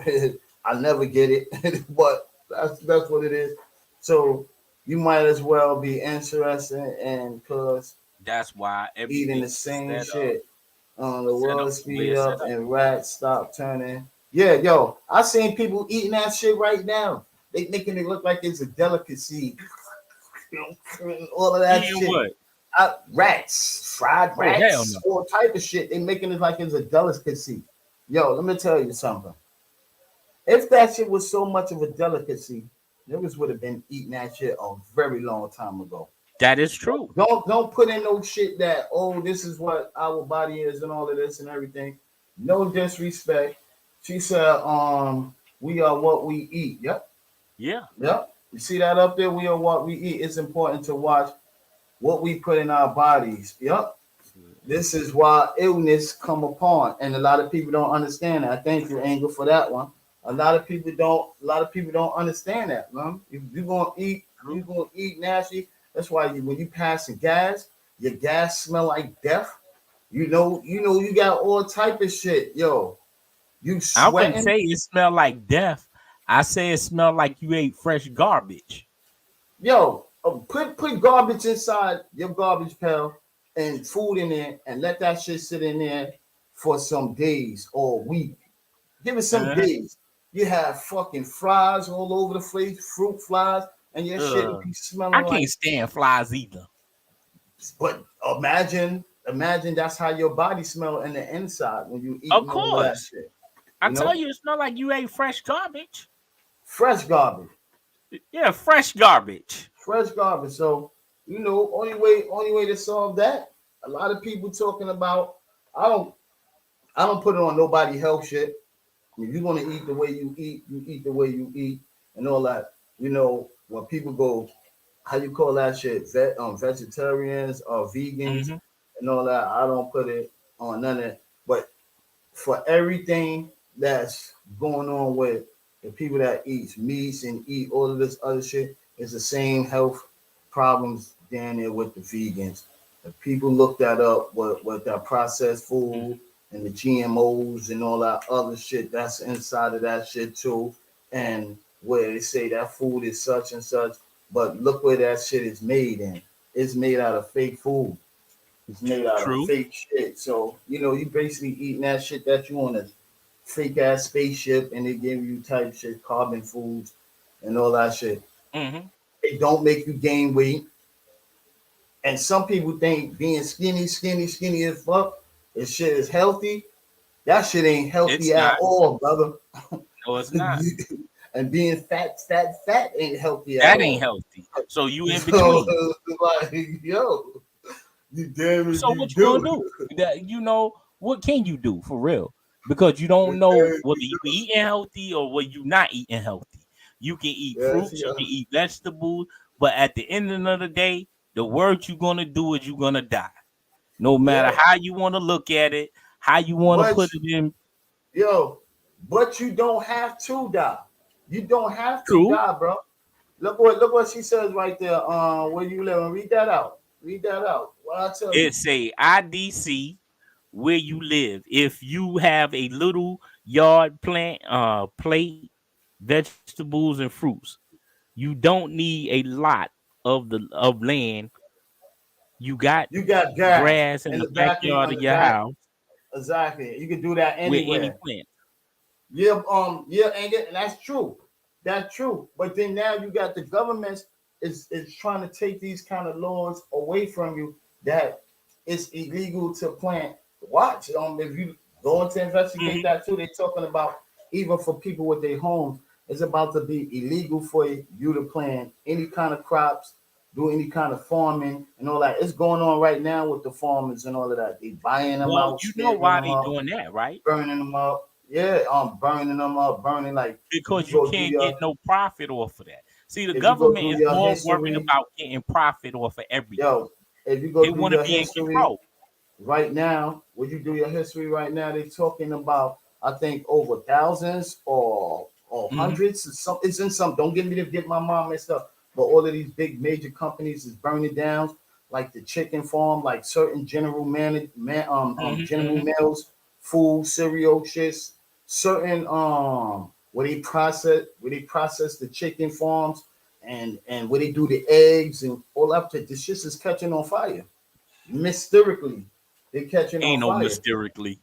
I never get it, but that's what it is. So you might as well be interested in cause that's why eating the same shit. The world speed up and rats stop turning. Yeah, yo, I seen people eating that shit right now. They making it look like it's a delicacy. All of that shit. What? Rats, fried rats, all type of shit. They making it like it's a delicacy. Yo, let me tell you something. If that shit was so much of a delicacy, niggas would have been eating that shit a very long time ago. That is true. Don't put in no shit that this is what our body is and all of this and everything. No disrespect. She said, we are what we eat. Yep. Yeah. Yep. You see that up there? We are what we eat. It's important to watch what we put in our bodies. Yep. This is why illness come upon, and a lot of people don't understand that. Thank you, Angel, for that one. A lot of people don't understand that, man. If you're gonna eat nasty. That's why when you passing gas, your gas smell like death. You know, you got all type of shit, yo. You sweating. I wouldn't say it smell like death. I say it smell like you ate fresh garbage. Yo, put garbage inside your garbage pail and food in there, and let that shit sit in there for some days or a week. Give it some days. You have fucking flies all over the place, fruit flies. And your shit will be smelling. I can't stand flies either. But imagine that's how your body smell in the inside when you eat. Of course. That shit. I tell you, it smell like you ate fresh garbage. Fresh garbage. Yeah, fresh garbage. Fresh garbage. So only way to solve that. A lot of people talking about. I don't put it on nobody health shit. If you want to eat the way you eat the way you eat, and all that. When people go, how you call that shit? Vegetarians or vegans and all that. I don't put it on none of it. But for everything that's going on with the people that eat meats and eat all of this other shit, it's the same health problems down there with the vegans. If people look that up with that processed food and the GMOs and all that other shit that's inside of that shit too. And where they say that food is such and such, but look where that shit is made in. It's made out of fake food. It's made out of fake shit. So, you basically eating that shit that you on a fake ass spaceship and they give you type shit, carbon foods and all that shit. Mm-hmm. They don't make you gain weight. And some people think being skinny as fuck, this shit is healthy. That shit ain't healthy at all, brother. No, it's not. And being fat ain't healthy. That ain't healthy. So you in between. Like, yo, you damn it. So what you gonna do? What can you do for real? Because you don't know whether you eating healthy or whether you not eating healthy. You can eat fruits, you can eat vegetables, but at the end of the day, the worst you're gonna do is you're gonna die. No matter how you want to look at it, how you want to put it in. Yo, but you don't have to die. You don't have to die, bro. Look what she says right there. Where you live? Read that out. What I tell you. It say IDC where you live. If you have a little yard plant, plate, vegetables and fruits, you don't need a lot of land. You got grass in the backyard of your house. Exactly. You can do that anywhere. With any plant. Yeah, and that's true. That's true. But then now you got the government is trying to take these kind of laws away from you that it's illegal to plant. Watch. If you go into investigate that too, they're talking about even for people with their homes, it's about to be illegal for you to plant any kind of crops, do any kind of farming and all that. It's going on right now with the farmers and all of that. They buying them out. You know why they doing that, right? Burning them up. Yeah, burning them up, like because you can't get no profit off of that. See, the government is more worried about getting profit off of everything. Yo, if you go they want to be in control. Right now, when you do your history right now, they're talking about I think over thousands or hundreds. It's in some. Don't get me to get my mom messed up. But all of these big major companies is burning down, like the chicken farm, like certain General Mills, food, cereal, shits. Certain where they process the chicken farms and where they do the eggs and all up to this shit is catching on fire. Mysterically, they're catching on fire. Ain't no mysterically.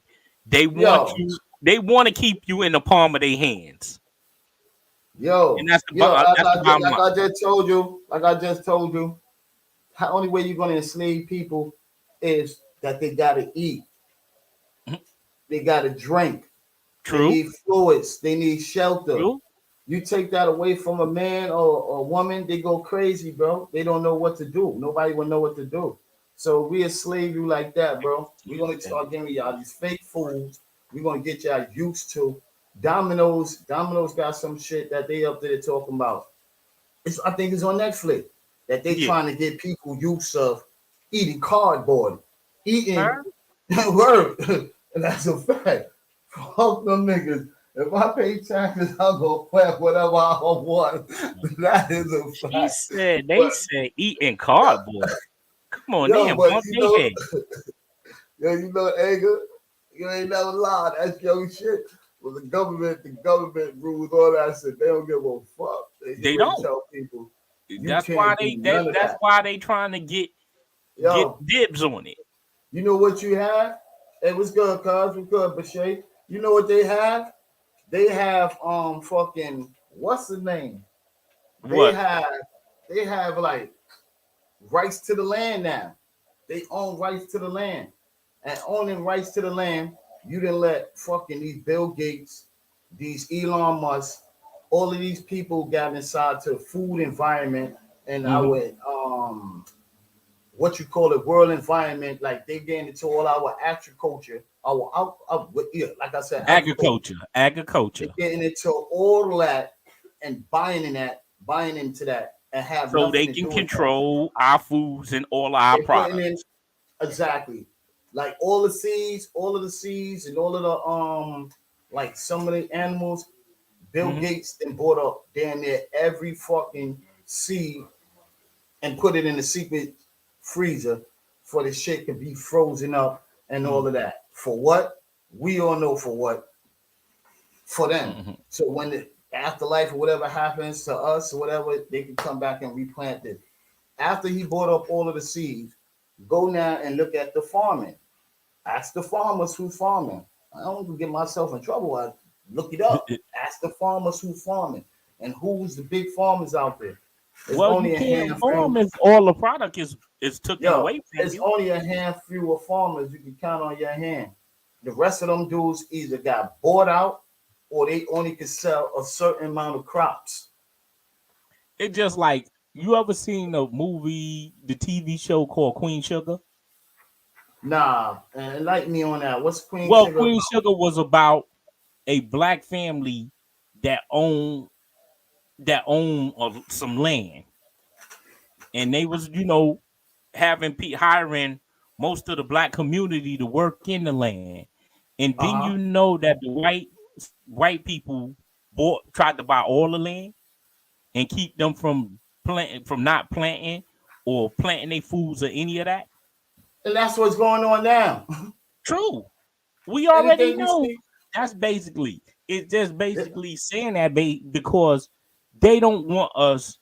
They want you. They want to keep you in the palm of their hands. Yo, and that's the like I just told you, the only way you're gonna enslave people is that they gotta eat, they gotta drink. True. They need fluids. They need shelter. True. You take that away from a man or a woman, they go crazy, bro. They don't know what to do. Nobody will know what to do. So we enslave you like that, bro. We're gonna start giving y'all these fake foods. We're gonna get y'all used to. Domino's got some shit that they up there talking about. I think it's on Netflix that they trying to get people used of eating cardboard, word, and that's a fact. Fuck them niggas. If I pay taxes, I'll go plant whatever I want. That is a fact. They said eating cardboard. Come on, they bump their head. Yo, you know, Edgar, you ain't never lied. That's your shit. Well, the government rules all that shit. They don't give a fuck. They don't tell people. That's why they trying to get dibs on it. You know what you have? It was good, cuz. We good, Bashay. You know what they have? They have fucking what's the name? They have like rights to the land now. They own rights to the land. And owning rights to the land, you didn't let fucking these Bill Gates, these Elon Musk, all of these people got inside to the food environment and our what you call it, world environment, like they get into all our agriculture, like I said, agriculture. They're getting into all that and buying into that and have so they can control our foods and all our products. Exactly. Like all of the seeds and all of the like some of the animals, Bill Gates then bought up damn near every fucking seed and put it in the secret freezer for the shit to be frozen up and all of that. For what? We all know for what. For them. So when the afterlife or whatever happens to us or whatever, they can come back and replant it. After he bought up all of the seeds, go now and look at the farming. Ask the farmers who's farming. I don't want to get myself in trouble. I look it up. Ask the farmers who's farming and who's the big farmers out there. There's only you can't farm if all the product is taken away from there's you. only a handful of farmers you can count on your hand. The rest of them dudes either got bought out or they only can sell a certain amount of crops. It's just like, you ever seen the movie, the TV show called Queen Sugar? Nah, enlighten me on that. What's Queen Sugar? Well, Queen Sugar was about a black family that owned some land, and they was, hiring most of the black community to work in the land, and then you know that the white people tried to buy all the land and keep them from not planting or planting their foods or any of that. And that's what's going on now. True. We already know. That's basically, it's just basically saying that because they don't want us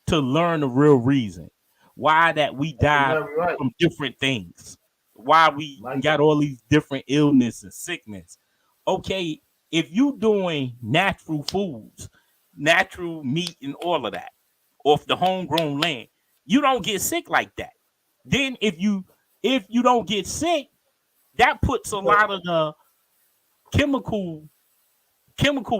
to learn the real reason why that we died from different things, why we got all these different illness and sickness. Okay, if you doing natural foods, natural meat and all of that off the homegrown land, you don't get sick like that. Then if you don't get sick, that puts a lot of the chemical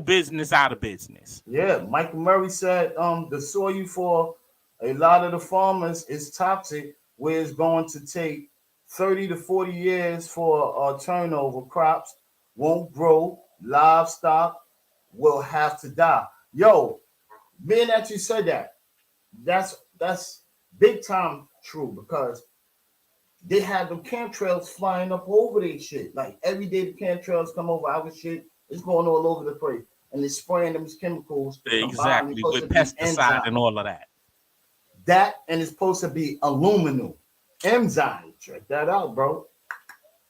business out of business. Yeah, Michael Murray said the soil for a lot of the farmers is toxic, where it's going to take 30 to 40 years for turnover. Crops won't grow, livestock will have to die. Yo, being that you said that, that's big time true, because they had the chemtrails flying up over their shit. Like every day the chemtrails come over our shit, it's going all over the place. And they're spraying them chemicals. Exactly, with pesticide and all of that. That, and it's supposed to be aluminum. Enzyme. Check that out, bro.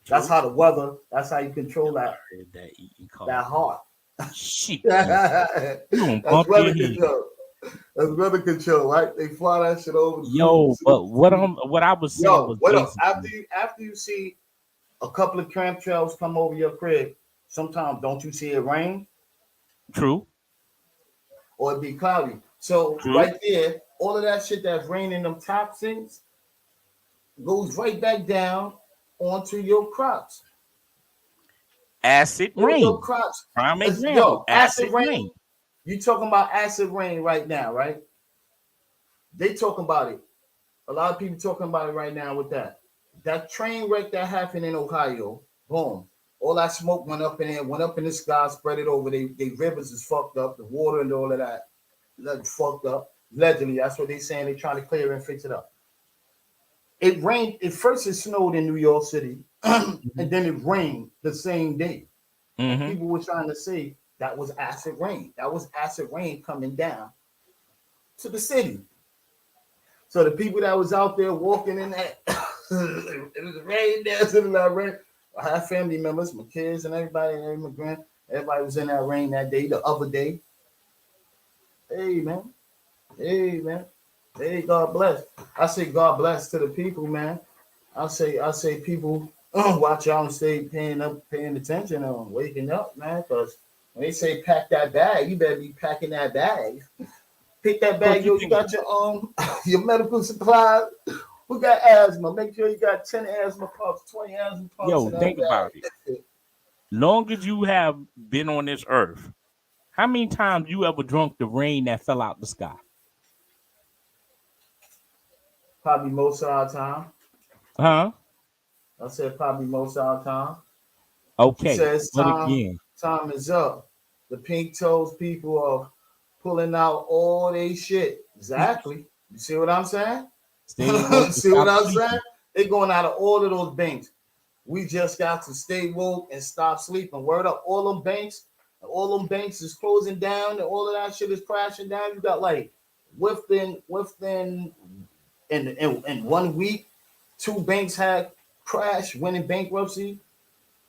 That's how the weather, that's how you control that heart. Shit. That's weather control. That's weather control, right? They fly that shit over. But what I was saying was what else? After you see a couple of chemtrails come over your crib, sometimes don't you see it rain? True. Or it be cloudy. So right there, all of that shit that's raining, them toxins, goes right back down onto your crops. Acid rain. Your crops. Prime example. Acid rain. You talking about acid rain right now, right? They talking about it. A lot of people talking about it right now with that. That train wreck that happened in Ohio, boom. All that smoke went up in there, went up in the sky, spread it over. They rivers is fucked up, the water and all of that fucked up. Allegedly, that's what they saying. They trying to clear and fix it up. It rained. At first, it snowed in New York City, and then it rained the same day. Mm-hmm. People were trying to say that was acid rain. That was acid rain coming down to the city. So the people that was out there walking in that, it was rain dancing in that rain. I had family members, my kids, and everybody, everybody was in that rain that day. The other day, hey man. Hey, God bless. I say God bless to the people, man. I say people watch out and stay paying attention and waking up, man. Because when they say pack that bag, you better be packing that bag. Pick that bag, you got your medical supplies. Who got asthma? Make sure you got 10 asthma pumps, 20 asthma pumps. Yo, think about it. Long as you have been on this earth, how many times you ever drunk the rain that fell out the sky? Probably most of our time. Huh? I said probably most of our time. Okay. It says time is up. The pink toes people are pulling out all they shit. Exactly. You see what I'm saying? See what I'm saying? They're going out of all of those banks. We just got to stay woke and stop sleeping. Word up, all them banks is closing down, and all of that shit is crashing down. You got like within in 1 week, 2 banks had crashed, went in bankruptcy.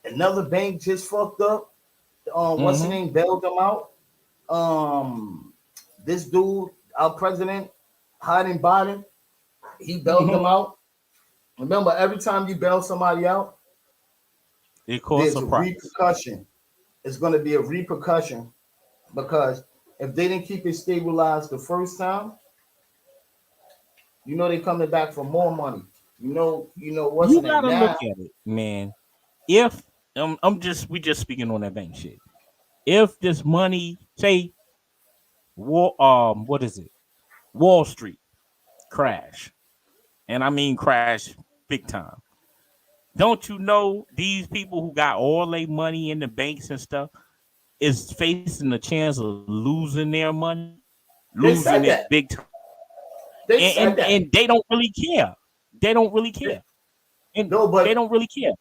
Another bank just fucked up. What's the name? Bailed them out. This dude, our president, Biden, he bailed them out. Remember, every time you bail somebody out, there's a repercussion. It's going to be a repercussion, because if they didn't keep it stabilized the first time, they're coming back for more money. What's you gotta look at it, man. If we just speaking on that bank shit. If this money, say, what is it? Wall Street crash, and I mean crash big time. Don't you know these people who got all their money in the banks and stuff is facing the chance of losing their money, losing it big time. And they don't really care. They don't really care. And they don't really care.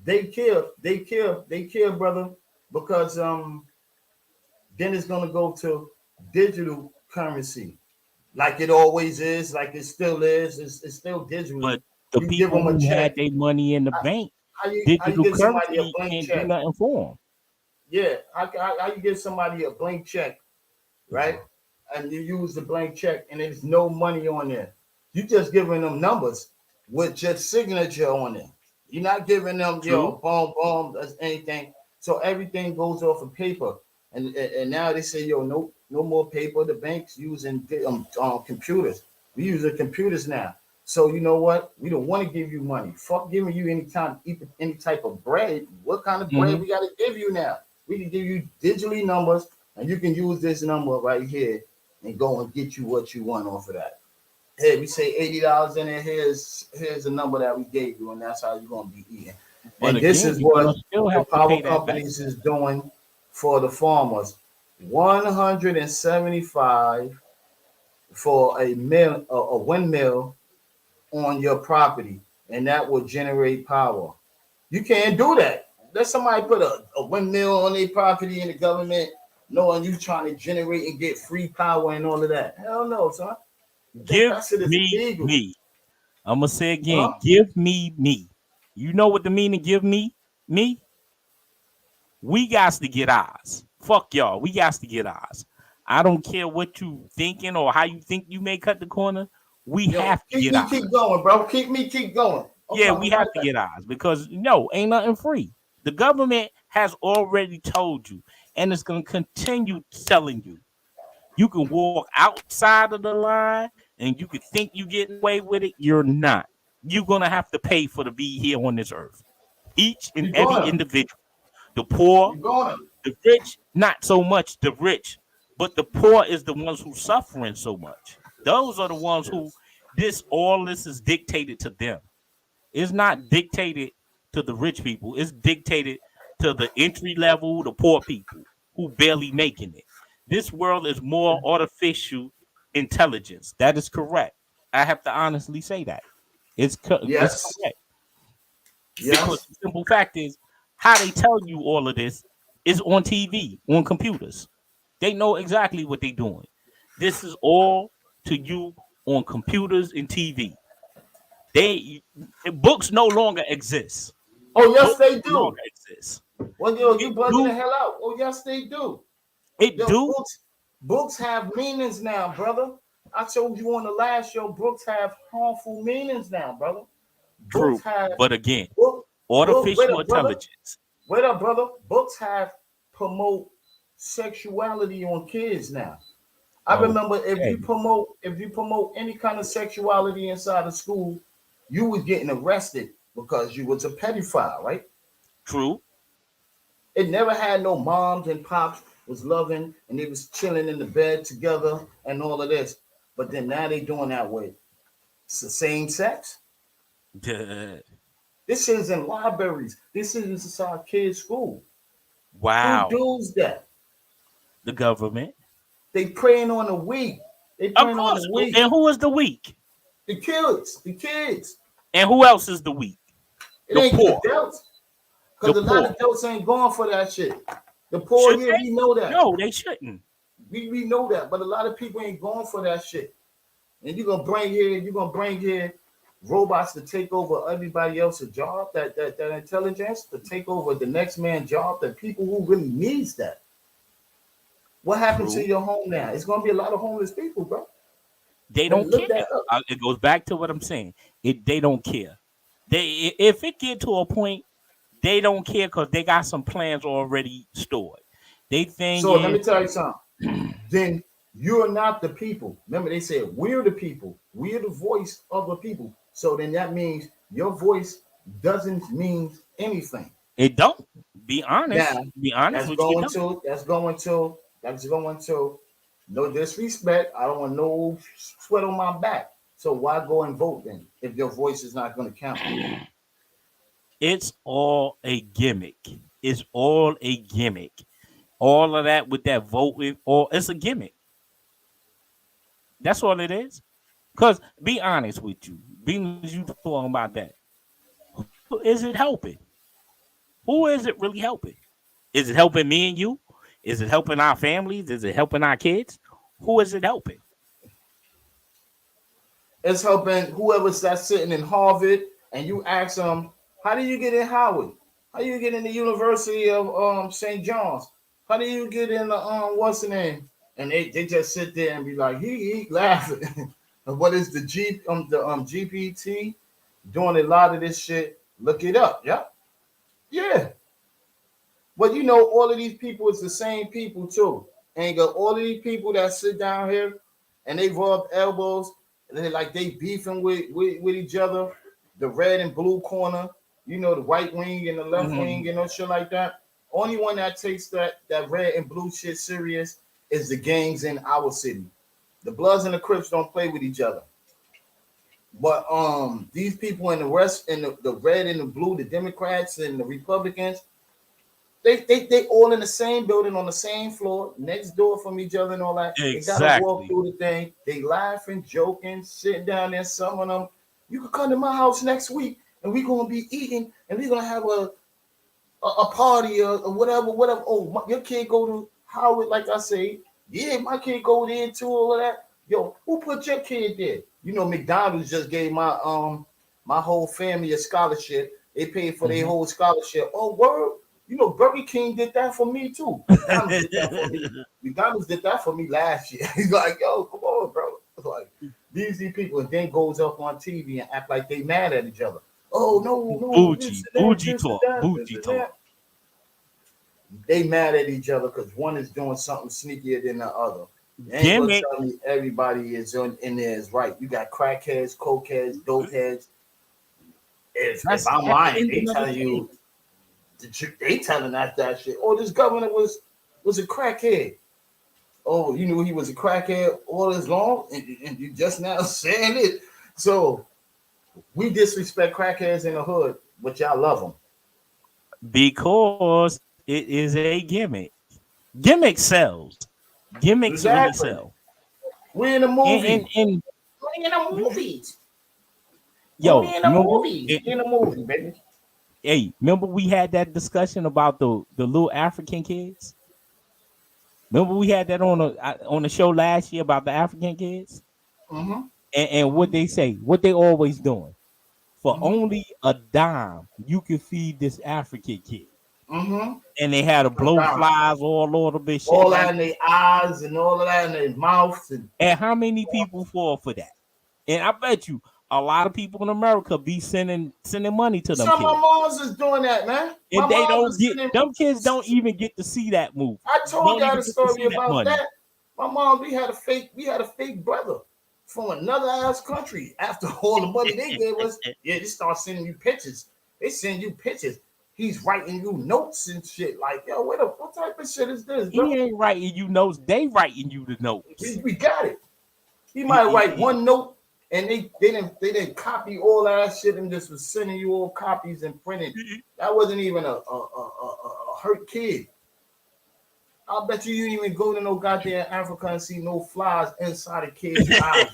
They care, brother, because then it's gonna go to digital currency, like it always is, like it still is. It's still digital. But the people who had their money in the bank, digital currency can't do nothing for them. Yeah, how you give somebody a blank check, right? And you use the blank check, and there's no money on there. You just giving them numbers with just signature on it. You're not giving them boom, that's anything. So everything goes off of paper. And now they say, yo, no more paper. The banks using computers. We using computers now. So you know what? We don't want to give you money. Fuck giving you any type of bread. What kind of bread we got to give you now? We can give you digitally numbers, and you can use this number right here and go and get you what you want off of that. Hey, we say $80 in it. Here's the number that we gave you, and that's how you're gonna be eating. And this is what the power companies is doing for the farmers. $175 for a windmill on your property, and that will generate power. You can't do that. Let somebody put a windmill on their property in the government, knowing you trying to generate and get free power and all of that. Hell no, son. Give me. I'm gonna say again, give me. You know what the meaning give me? Me? We got to get ours. Fuck y'all. We got to get ours. I don't care what you thinking or how you think you may cut the corner. We have to get ours. Keep going, bro. Keep going. Okay, we have to get ours because ain't nothing free. The government has already told you, and it's gonna continue telling you. You can walk outside of the line and you can think you getting away with it. You're not. You're gonna have to pay for to be here on this earth. Each and every individual. The poor, the rich, not so much the rich, but the poor is the ones who suffering so much. Those are the ones who all this is dictated to them. It's not dictated to the rich people. It's dictated to the entry level, the poor people who barely making it. This world is more artificial intelligence. That is correct. I have to honestly say that. It's correct. Yes. Because the simple fact is, how they tell you all of this is on TV, on computers. They know exactly what they're doing. This is all to you on computers and TV. Books no longer exist. Oh, yes, they do. No longer exist. Well, you bugging the hell out. Oh, yes, they do. Books have meanings now, brother. I told you on the last show, books have harmful meanings now, brother. True, but again, artificial intelligence. Wait up, brother. Books have promote sexuality on kids now. I remember if you promote any kind of sexuality inside of school, you was getting arrested because you was a pedophile, right? True. It never had no moms and pops was loving and they was chilling in the bed together and all of this. But then now they doing that way. It's the same sex. This is in libraries. This is inside kids' school. Wow. Who does that? The government. They preying on the weak. They preying on the weak. And who is the weak? The kids. The kids. And who else is the weak? It ain't the adults. Because a lot of adults ain't going for that shit. The poor here, we know that. No, they shouldn't. We know that, but a lot of people ain't going for that shit. And you're gonna bring here robots to take over everybody else's job, that intelligence, to take over the next man's job, the people who really needs that. What happens to your home now? It's gonna be a lot of homeless people, bro. They don't care. It goes back to what I'm saying. They don't care. If it get to a point, they don't care because they got some plans already stored. They think. So let me tell you something. Then you're not the people. Remember, they said we're the people. We're the voice of the people. So then that means your voice doesn't mean anything. It don't. Be honest. Now, be honest. That's going to. No disrespect. I don't want no sweat on my back. So why go and vote then if your voice is not going to count? It's all a gimmick. It's all a gimmick. All of that with that voting, it's a gimmick. That's all it is. Because be honest with you, being you talking about that, who is it helping? Who is it really helping? Is it helping me and you? Is it helping our families? Is it helping our kids? Who is it helping? It's helping whoever's that's sitting in Harvard, and you ask them, how do you get in Howard? How do you get in the University of St. John's? How do you get in the what's the name? And they just sit there and be like, he laughing. What is the GPT doing a lot of this shit? Look it up, yeah. But you know, all of these people is the same people too. And got all of these people that sit down here and they rub elbows and they beefing with each other. The red and blue corner, you know, the white wing and the left wing, you know, shit like that. Only one that takes that red and blue shit serious is the gangs in our city. The Bloods and the Crips don't play with each other. But these people in the rest, in the red and the blue, the Democrats and the Republicans, they all in the same building on the same floor, next door from each other and all that. Exactly. They gotta walk through the thing. They laughing, joking, sitting down there. Some of them, you can come to my house next week and we're gonna be eating and we're gonna have a party or whatever. Oh, your kid go to Howard, like I say. Yeah, my kid go there too, all of that. Yo, who put your kid there? You know, McDonald's just gave my my whole family a scholarship. They paid for their whole scholarship. Oh, word. You know, Burger King did that for me too. McDonald's did that for me last year. He's like, yo, come on, bro. Like these people, and then goes up on TV and act like they mad at each other. Oh no, bougie talk. They mad at each other because one is doing something sneakier than the other. Ain't gonna tell me everybody is in there is right. You got crackheads, cokeheads, dope heads. If I'm lying, they telling you. They telling us that shit. Oh, this governor was a crackhead. Oh, you knew he was a crackhead all this long, and you just now saying it. So we disrespect crackheads in the hood, but y'all love them because it is a gimmick. Gimmick sells. Gimmicks really sell. We're in the movie. And we're in the movies. Yo, we're in the movie. In the movie, baby. Hey, remember we had that discussion about the little African kids? Remember we had that on the show last year about the African kids? And what they say, what they always doing. For only a dime, you can feed this African kid. And they had to blow flies all over the shit. All that in their eyes and all of that in their mouths. And how many people fall for that? And I bet you a lot of people in America be sending money to them. Some kids. of my moms is doing that, man. And they don't get them kids don't even get to see that movie. I told y'all the story about that. My mom, we had a fake brother from another ass country. After all the money they gave us, they start sending you pictures. They send you pictures. He's writing you notes and shit. Like, yo, what type of shit is this, bro? He ain't writing you notes. They writing you the notes. We got it. He might write one note. And they didn't copy all that shit and just was sending you all copies and printing. That wasn't even a hurt kid. I'll bet you didn't even go to no goddamn Africa and see no flies inside a kid's eyes.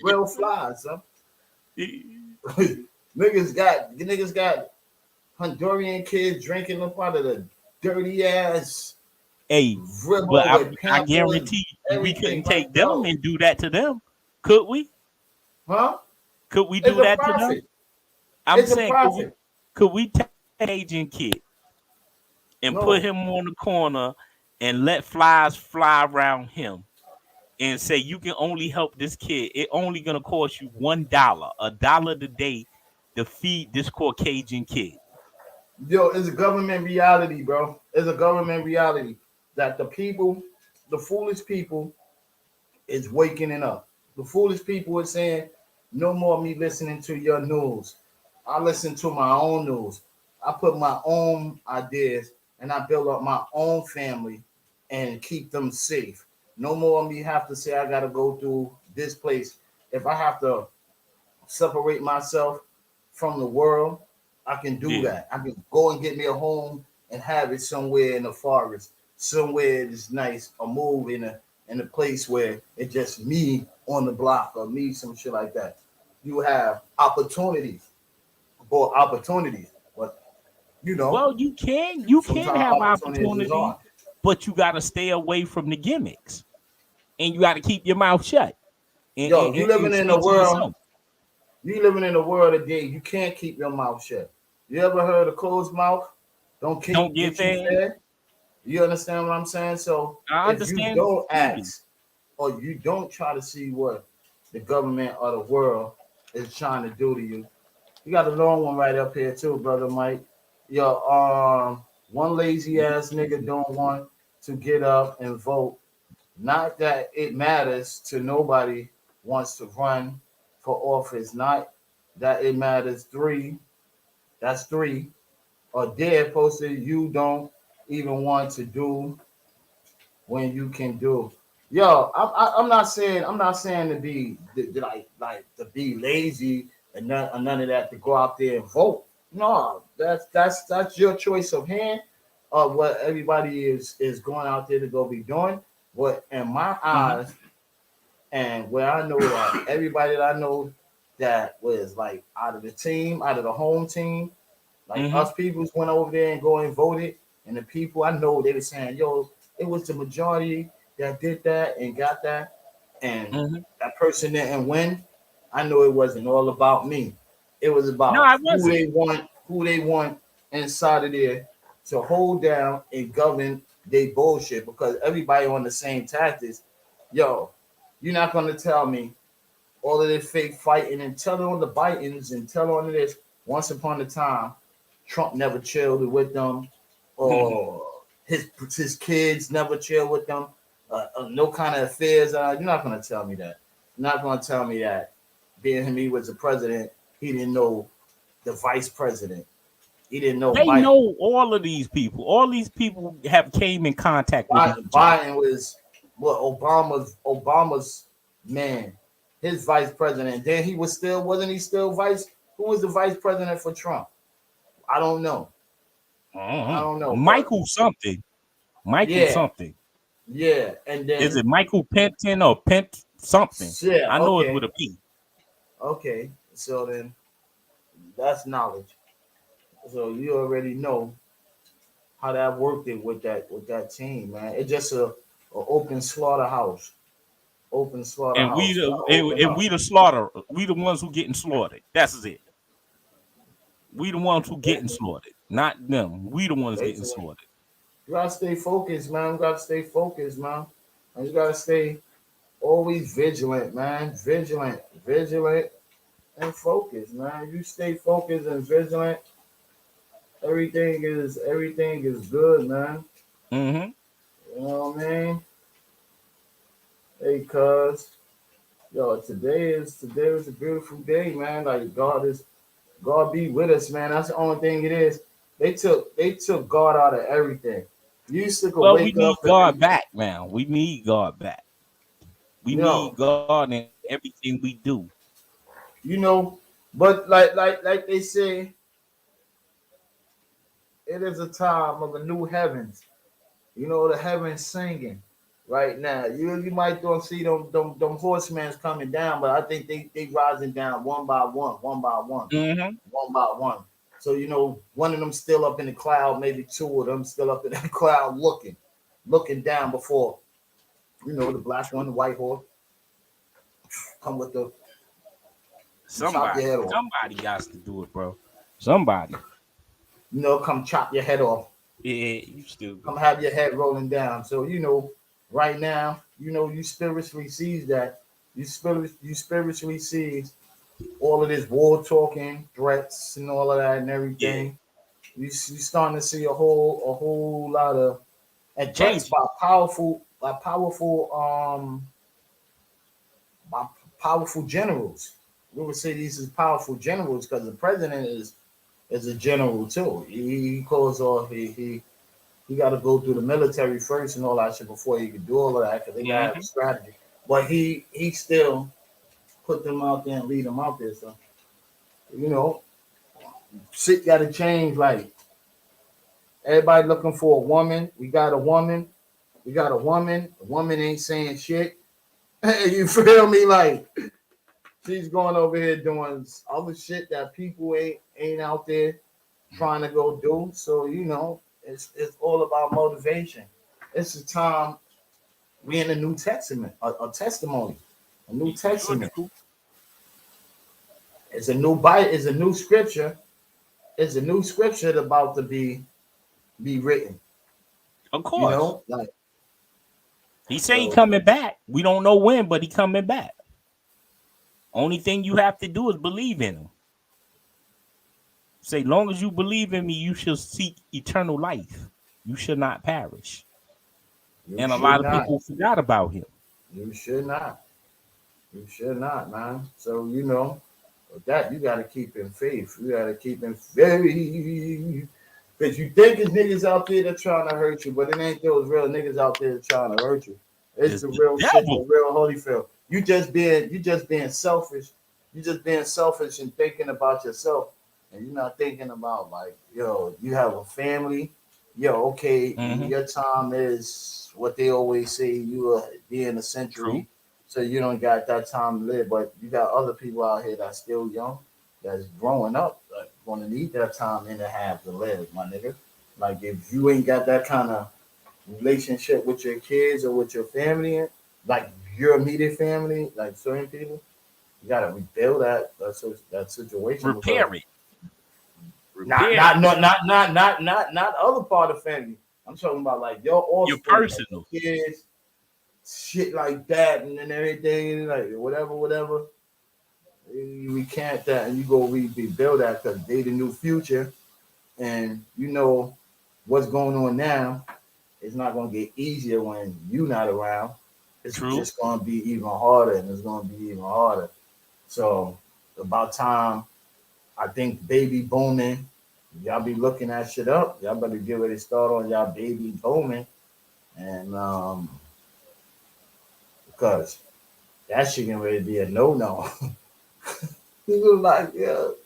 Real flies, huh? Niggas got Honduran kids drinking up out of the dirty ass. Hey, but I guarantee we couldn't take them and do that to them, could we? Huh? Could we do that to them? I'm saying, could we take an Asian kid and put him on the corner and let flies fly around him and say you can only help this kid? It only gonna cost you $1, $1 a day to feed this Caucasian kid. Yo, it's a government reality, bro. It's a government reality that the people, the foolish people, is waking up. The foolish people are saying, no more me listening to your news. I listen to my own news. I put my own ideas and I build up my own family and keep them safe. No more me have to say I got to go through this place. If I have to separate myself from the world, I can do that. I can go and get me a home and have it somewhere in the forest, somewhere that's nice, or move in a place where it's just me on the block or me, some shit like that. You have opportunities, but you know. Well, you can have opportunities, but you got to stay away from the gimmicks, and you got to keep your mouth shut. You living in a world today. You can't keep your mouth shut. You ever heard of closed mouth? Don't get fed. You understand what I'm saying? So if you don't ask or you don't try to see what the government or the world is trying to do to you, you got a long one right up here too, brother Mike. Yo, One lazy ass nigga don't want to get up and vote. Not that it matters to nobody wants to run for office. Not that it matters. That's three. Or dare posted you don't even want to do when you can do. Yo, I'm not saying to be like to be lazy and none of that to go out there and vote. No, that's your choice of hand of what everybody is going out there to go be doing. But in my eyes, and where I know that everybody that I know that was like out of the team, out of the home team, like us peoples went over there and go and voted, and the people I know they were saying, yo, it was the majority that did that and got that, and that person didn't win. I know it wasn't all about me. It was about who they want inside of there to hold down and govern they bullshit, because everybody on the same tactics. Yo, you're not gonna tell me all of this fake fighting and tell on the Bidens and tell on this. Once upon a time, Trump never chilled with them, or his kids never chilled with them. No kind of affairs. You're not gonna tell me that. You're not gonna tell me that being he was the president, he didn't know the vice president. He didn't know. They know all of these people. All these people have came in contact with Biden was Obama's man, his vice president. Then he was still, wasn't he still vice? Who was the vice president for Trump? I don't know. I don't know. Michael something. Something. Yeah, and then is it Michael Penton or Pent something? Yeah, I know it with a P. Okay, so then that's knowledge. So you already know how that worked it with that team, man. It's just a open slaughterhouse. Open slaughterhouse. And we the slaughter. We the ones who getting slaughtered. That's it. We the ones who getting slaughtered, not them. We the ones getting slaughtered. You gotta stay focused, man. You gotta stay focused, man. And you gotta stay always vigilant, man. Vigilant and focused, man. You stay focused and vigilant. Everything is good, man. You know what I mean? Hey, cuz, yo, today was a beautiful day, man. Like God be with us, man. That's the only thing it is. They took God out of everything. You used to go wake we need up God back, man. We need God back. We need God in everything we do. You know, but like they say, it is a time of a new heavens. You know, the heavens singing right now. You might don't see them horsemen coming down, but I think they rising down one by one. One by one. So, you know, one of them still up in the cloud, maybe two of them still up in the cloud looking down before, you know, the black one, the white horse, come with the somebody got to do it, bro. Somebody. You know, come chop your head off. Yeah, you stupid. Come have your head rolling down. So, you know, right now, you know, you spiritually sees that. You spiritually sees all of this war talking, threats, and all of that and everything. Yeah. You starting to see a whole lot of attacks by powerful generals. We would say these is powerful generals because the president is a general too. He calls off. He got to go through the military first and all that shit before he could do all of that because they got to have a strategy. But he still put them out there and lead them out there. So, you know, shit got to change. Like, everybody looking for a woman. We got a woman. The woman ain't saying shit. You feel me? Like, she's going over here doing other shit that people ain't out there trying to go do. So, you know, it's all about motivation. It's a time we in the New Testament, a testimony. A New Testament. It's a new Bible. It's a new scripture. It's a new scripture about to be written. Of course. You know, like he say he coming back. We don't know when, but he coming back. Only thing you have to do is believe in him. Say, long as you believe in me, you shall seek eternal life. You shall not perish. And a lot of people forgot about him. You should not. You should not, man. So, you know, with that, you got to keep in faith. You got to keep in faith. Because you think it's niggas out there that trying to hurt you, but it ain't those real niggas out there trying to hurt you. It's the real shit, the real Holyfield. You just being selfish. You just being selfish and thinking about yourself. And you're not thinking about, like, yo, you have a family. Yo, okay, your time is what they always say, you are in a century. True. So you don't got that time to live. But you got other people out here that's still young, that's growing up, like, going to need that time and a half to live, my nigga. Like, if you ain't got that kind of relationship with your kids or with your family, like your immediate family, like certain people, you got to rebuild that situation. Repair it. Not other part of family. I'm talking about like your offspring, your personal kids, shit like that, and then everything, like whatever. We can't that, and you go rebuild that because they the new future, and you know what's going on now. It's not gonna get easier when you're not around. It's just gonna be even harder, and it's gonna be even harder. So about time. I think baby booming. Y'all be looking that shit up. Y'all better get ready to start on y'all baby booming. And because that shit getting ready to be a no-no. People like, yo,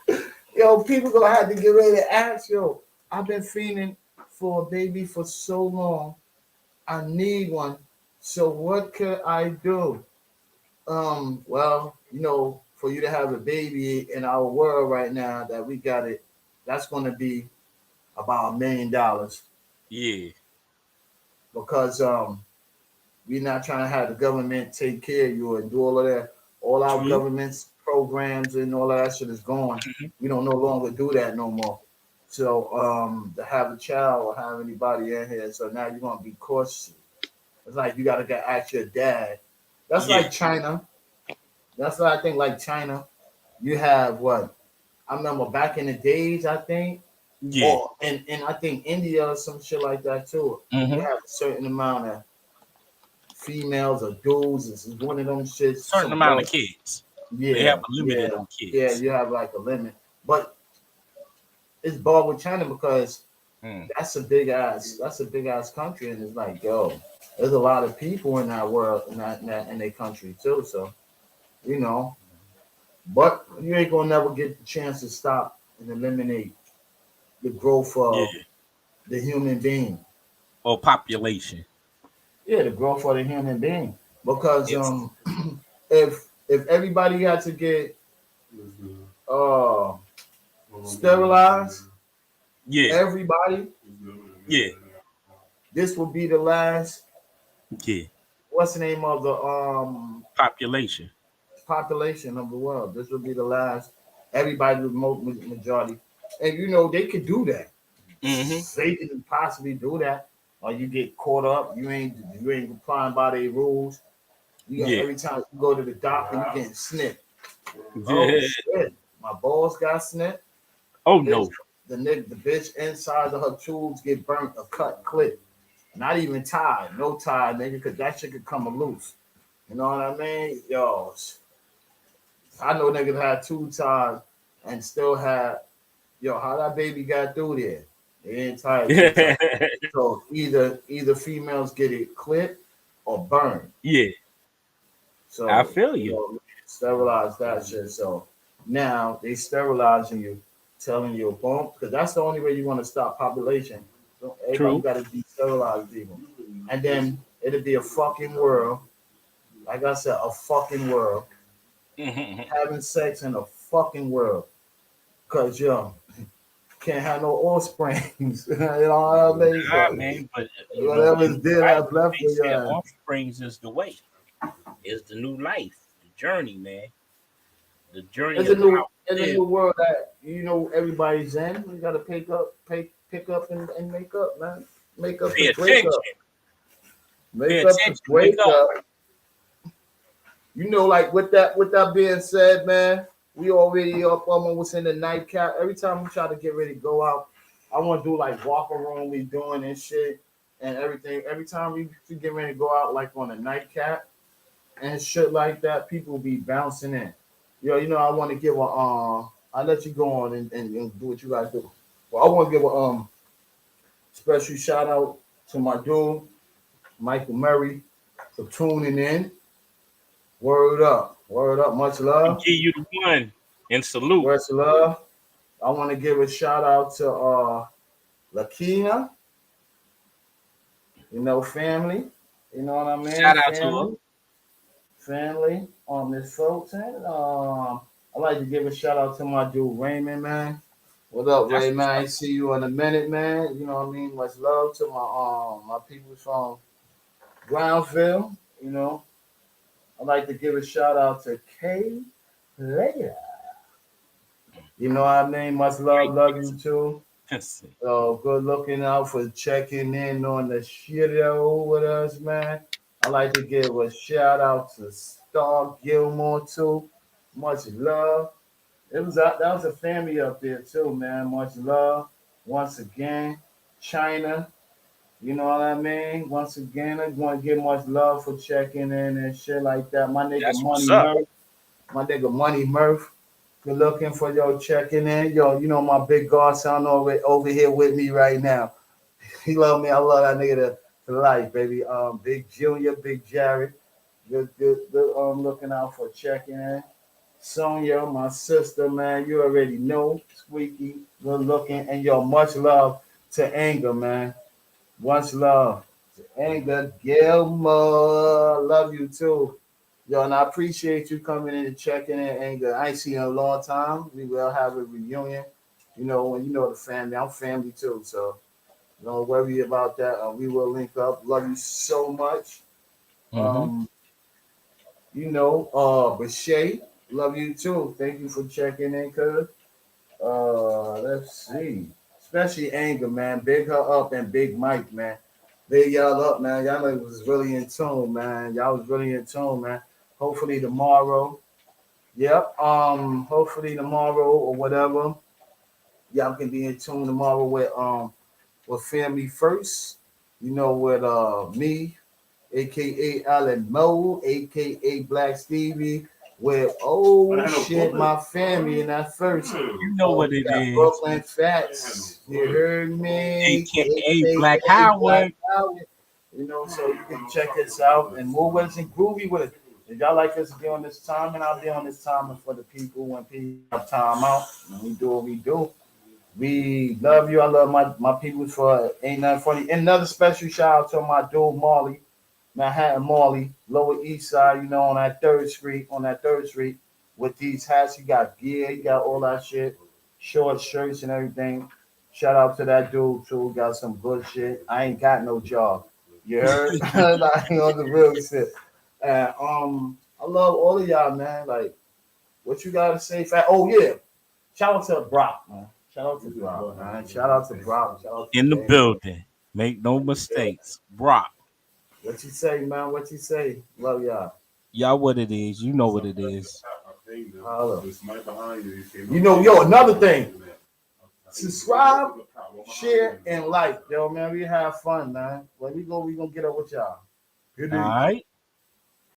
people gonna have to get ready to ask, yo, I've been feeling for a baby for so long. I need one. So what could I do? Well, you know, for you to have a baby in our world right now that we got it, that's going to be about $1 million. Yeah. Because we're not trying to have the government take care of you and do all of that. All our government's programs and all of that shit is gone. We don't no longer do that no more. So to have a child or have anybody in here, so now you're going to be cautious. It's like you got to ask your dad. That's like China. That's what I think, like China. You have what? I remember back in the days, I think. Yeah. Or, and I think India or some shit like that too. You have a certain amount of females or dudes. This is one of them shits. Certain amount of kids. Yeah. They have a limit on kids. Yeah, you have like a limit. But it's bad with China because that's a big ass country. And it's like, yo, there's a lot of people in that world, in their country too. So, you know, but you ain't gonna never get the chance to stop and eliminate the growth of the human being or population. Yeah, the growth of the human being. Because if everybody got to get sterilized, everybody, this will be the last. What's the name of the population of the world? This will be the last. Everybody, the majority, and you know they could do that. They can possibly do that, or you get caught up. You ain't complying by their rules. You got, every time you go to the doctor, you getting snipped. Oh shit! My balls got snipped. Oh no! The bitch inside of her tubes get burnt, a cut clip. Not even tied, no tie, nigga, because that shit could come loose. You know what I mean? Yo, I know niggas had 2 ties and still had, how that baby got through there? They ain't tied. So either females get it clipped or burned. Yeah. So I feel you. Sterilize that shit. So now they sterilizing you, telling you, boom, because that's the only way you want to stop population. So everybody got to de-sterilize people. And then it'll be a fucking world. Like I said, a fucking world. Having sex in a fucking world. Because, can't have no offsprings. You know what I mean? Yeah, man, but whatever's dead, I've left with you. Offsprings is the way. It's the new life. The journey, man. The journey. It's a new world that, everybody's in. You got to pick up and make up, man. Make up and break up. Make up and break up. Like with that being said, man, We already up almost in the nightcap. Every time we try to get ready to go out, I want to do like walk around we doing and shit and everything. Every time we get ready to go out, like on a nightcap and shit like that, people be bouncing in. Yo, you know, I want to give a I'll let you go on and do what you guys do. Well, I want to give a special shout out to my dude, Michael Murray, for tuning in. Word up, much love. Give you the one and salute. Much love. I want to give a shout out to Lakina, you know, family. You know what I mean? Shout out family, to her. Family on this folks. And I like to give a shout out to my dude Raymond, man. What up, Raymond? I ain't see you in a minute, man. You know what I mean? Much love to my people from Brownsville, you know. I'd like to give a shout out to Kay Leia. You know what I mean? Much love you too. So good looking out for checking in on the show with us, man. I'd like to give a shout out to Star Gilmore too. Much love. That was a family up there too, man. Much love. Once again, China. You know what I mean? Once again, I want to give much love for checking in and shit like that. My nigga Money Murph. Good looking for your checking in. Yo, you know my big godson over here with me right now. He love me. I love that nigga to life, baby. Big Junior, Big Jared. Good looking out for checking in. Sonia, my sister, man. You already know. Squeaky, good looking. And yo, much love to Anger, man. Much love to Anger Gilmore. Love you too. Yo, and I appreciate you coming in and checking in, Anger. I ain't seen you in a long time. We will have a reunion. You know, when you know the family, I'm family too. So don't worry about that. We will link up. Love you so much. Mm-hmm. You know, Bashay, love you too. Thank you for checking in, cuz. Let's see. Especially Anger, man. Big her up and Big Mike, man. Big y'all up, man. Y'all was really in tune, man. Y'all was really in tune, man. Hopefully tomorrow. Yep. Hopefully tomorrow or whatever. Y'all can be in tune tomorrow with Family First. You know, with me, aka Alan Moe, aka Black Stevie. With my family in that first. You know what it is. Brooklyn Fats. You heard me. AKA Black Howard. You know, so you can check us out and move with us and groovy with it. If y'all like us to be on this time, and I'll be on this time for the people when people have time out. And we do what we do. We love you. I love my people for Ain't Nothing Funny. Another special shout out to my dude Marley. Manhattan Marley, Lower East Side, you know, on that third street, with these hats. You got gear, you got all that shit, short shirts and everything. Shout out to that dude too. Got some good shit. I ain't got no job. You heard? Like on the real shit. And I love all of y'all, man. Like, what you gotta say? Oh yeah, shout out to Brock, man. Shout out to Brock, man. Shout out to Brock. In the building. Make no mistakes. Brock. What you say, man? What you say? Love y'all. Y'all what it is. You know what it is. You know, yo, another thing. Subscribe, share, and like. Yo, man, we have fun, man. When we gonna get up with y'all. Good. All right.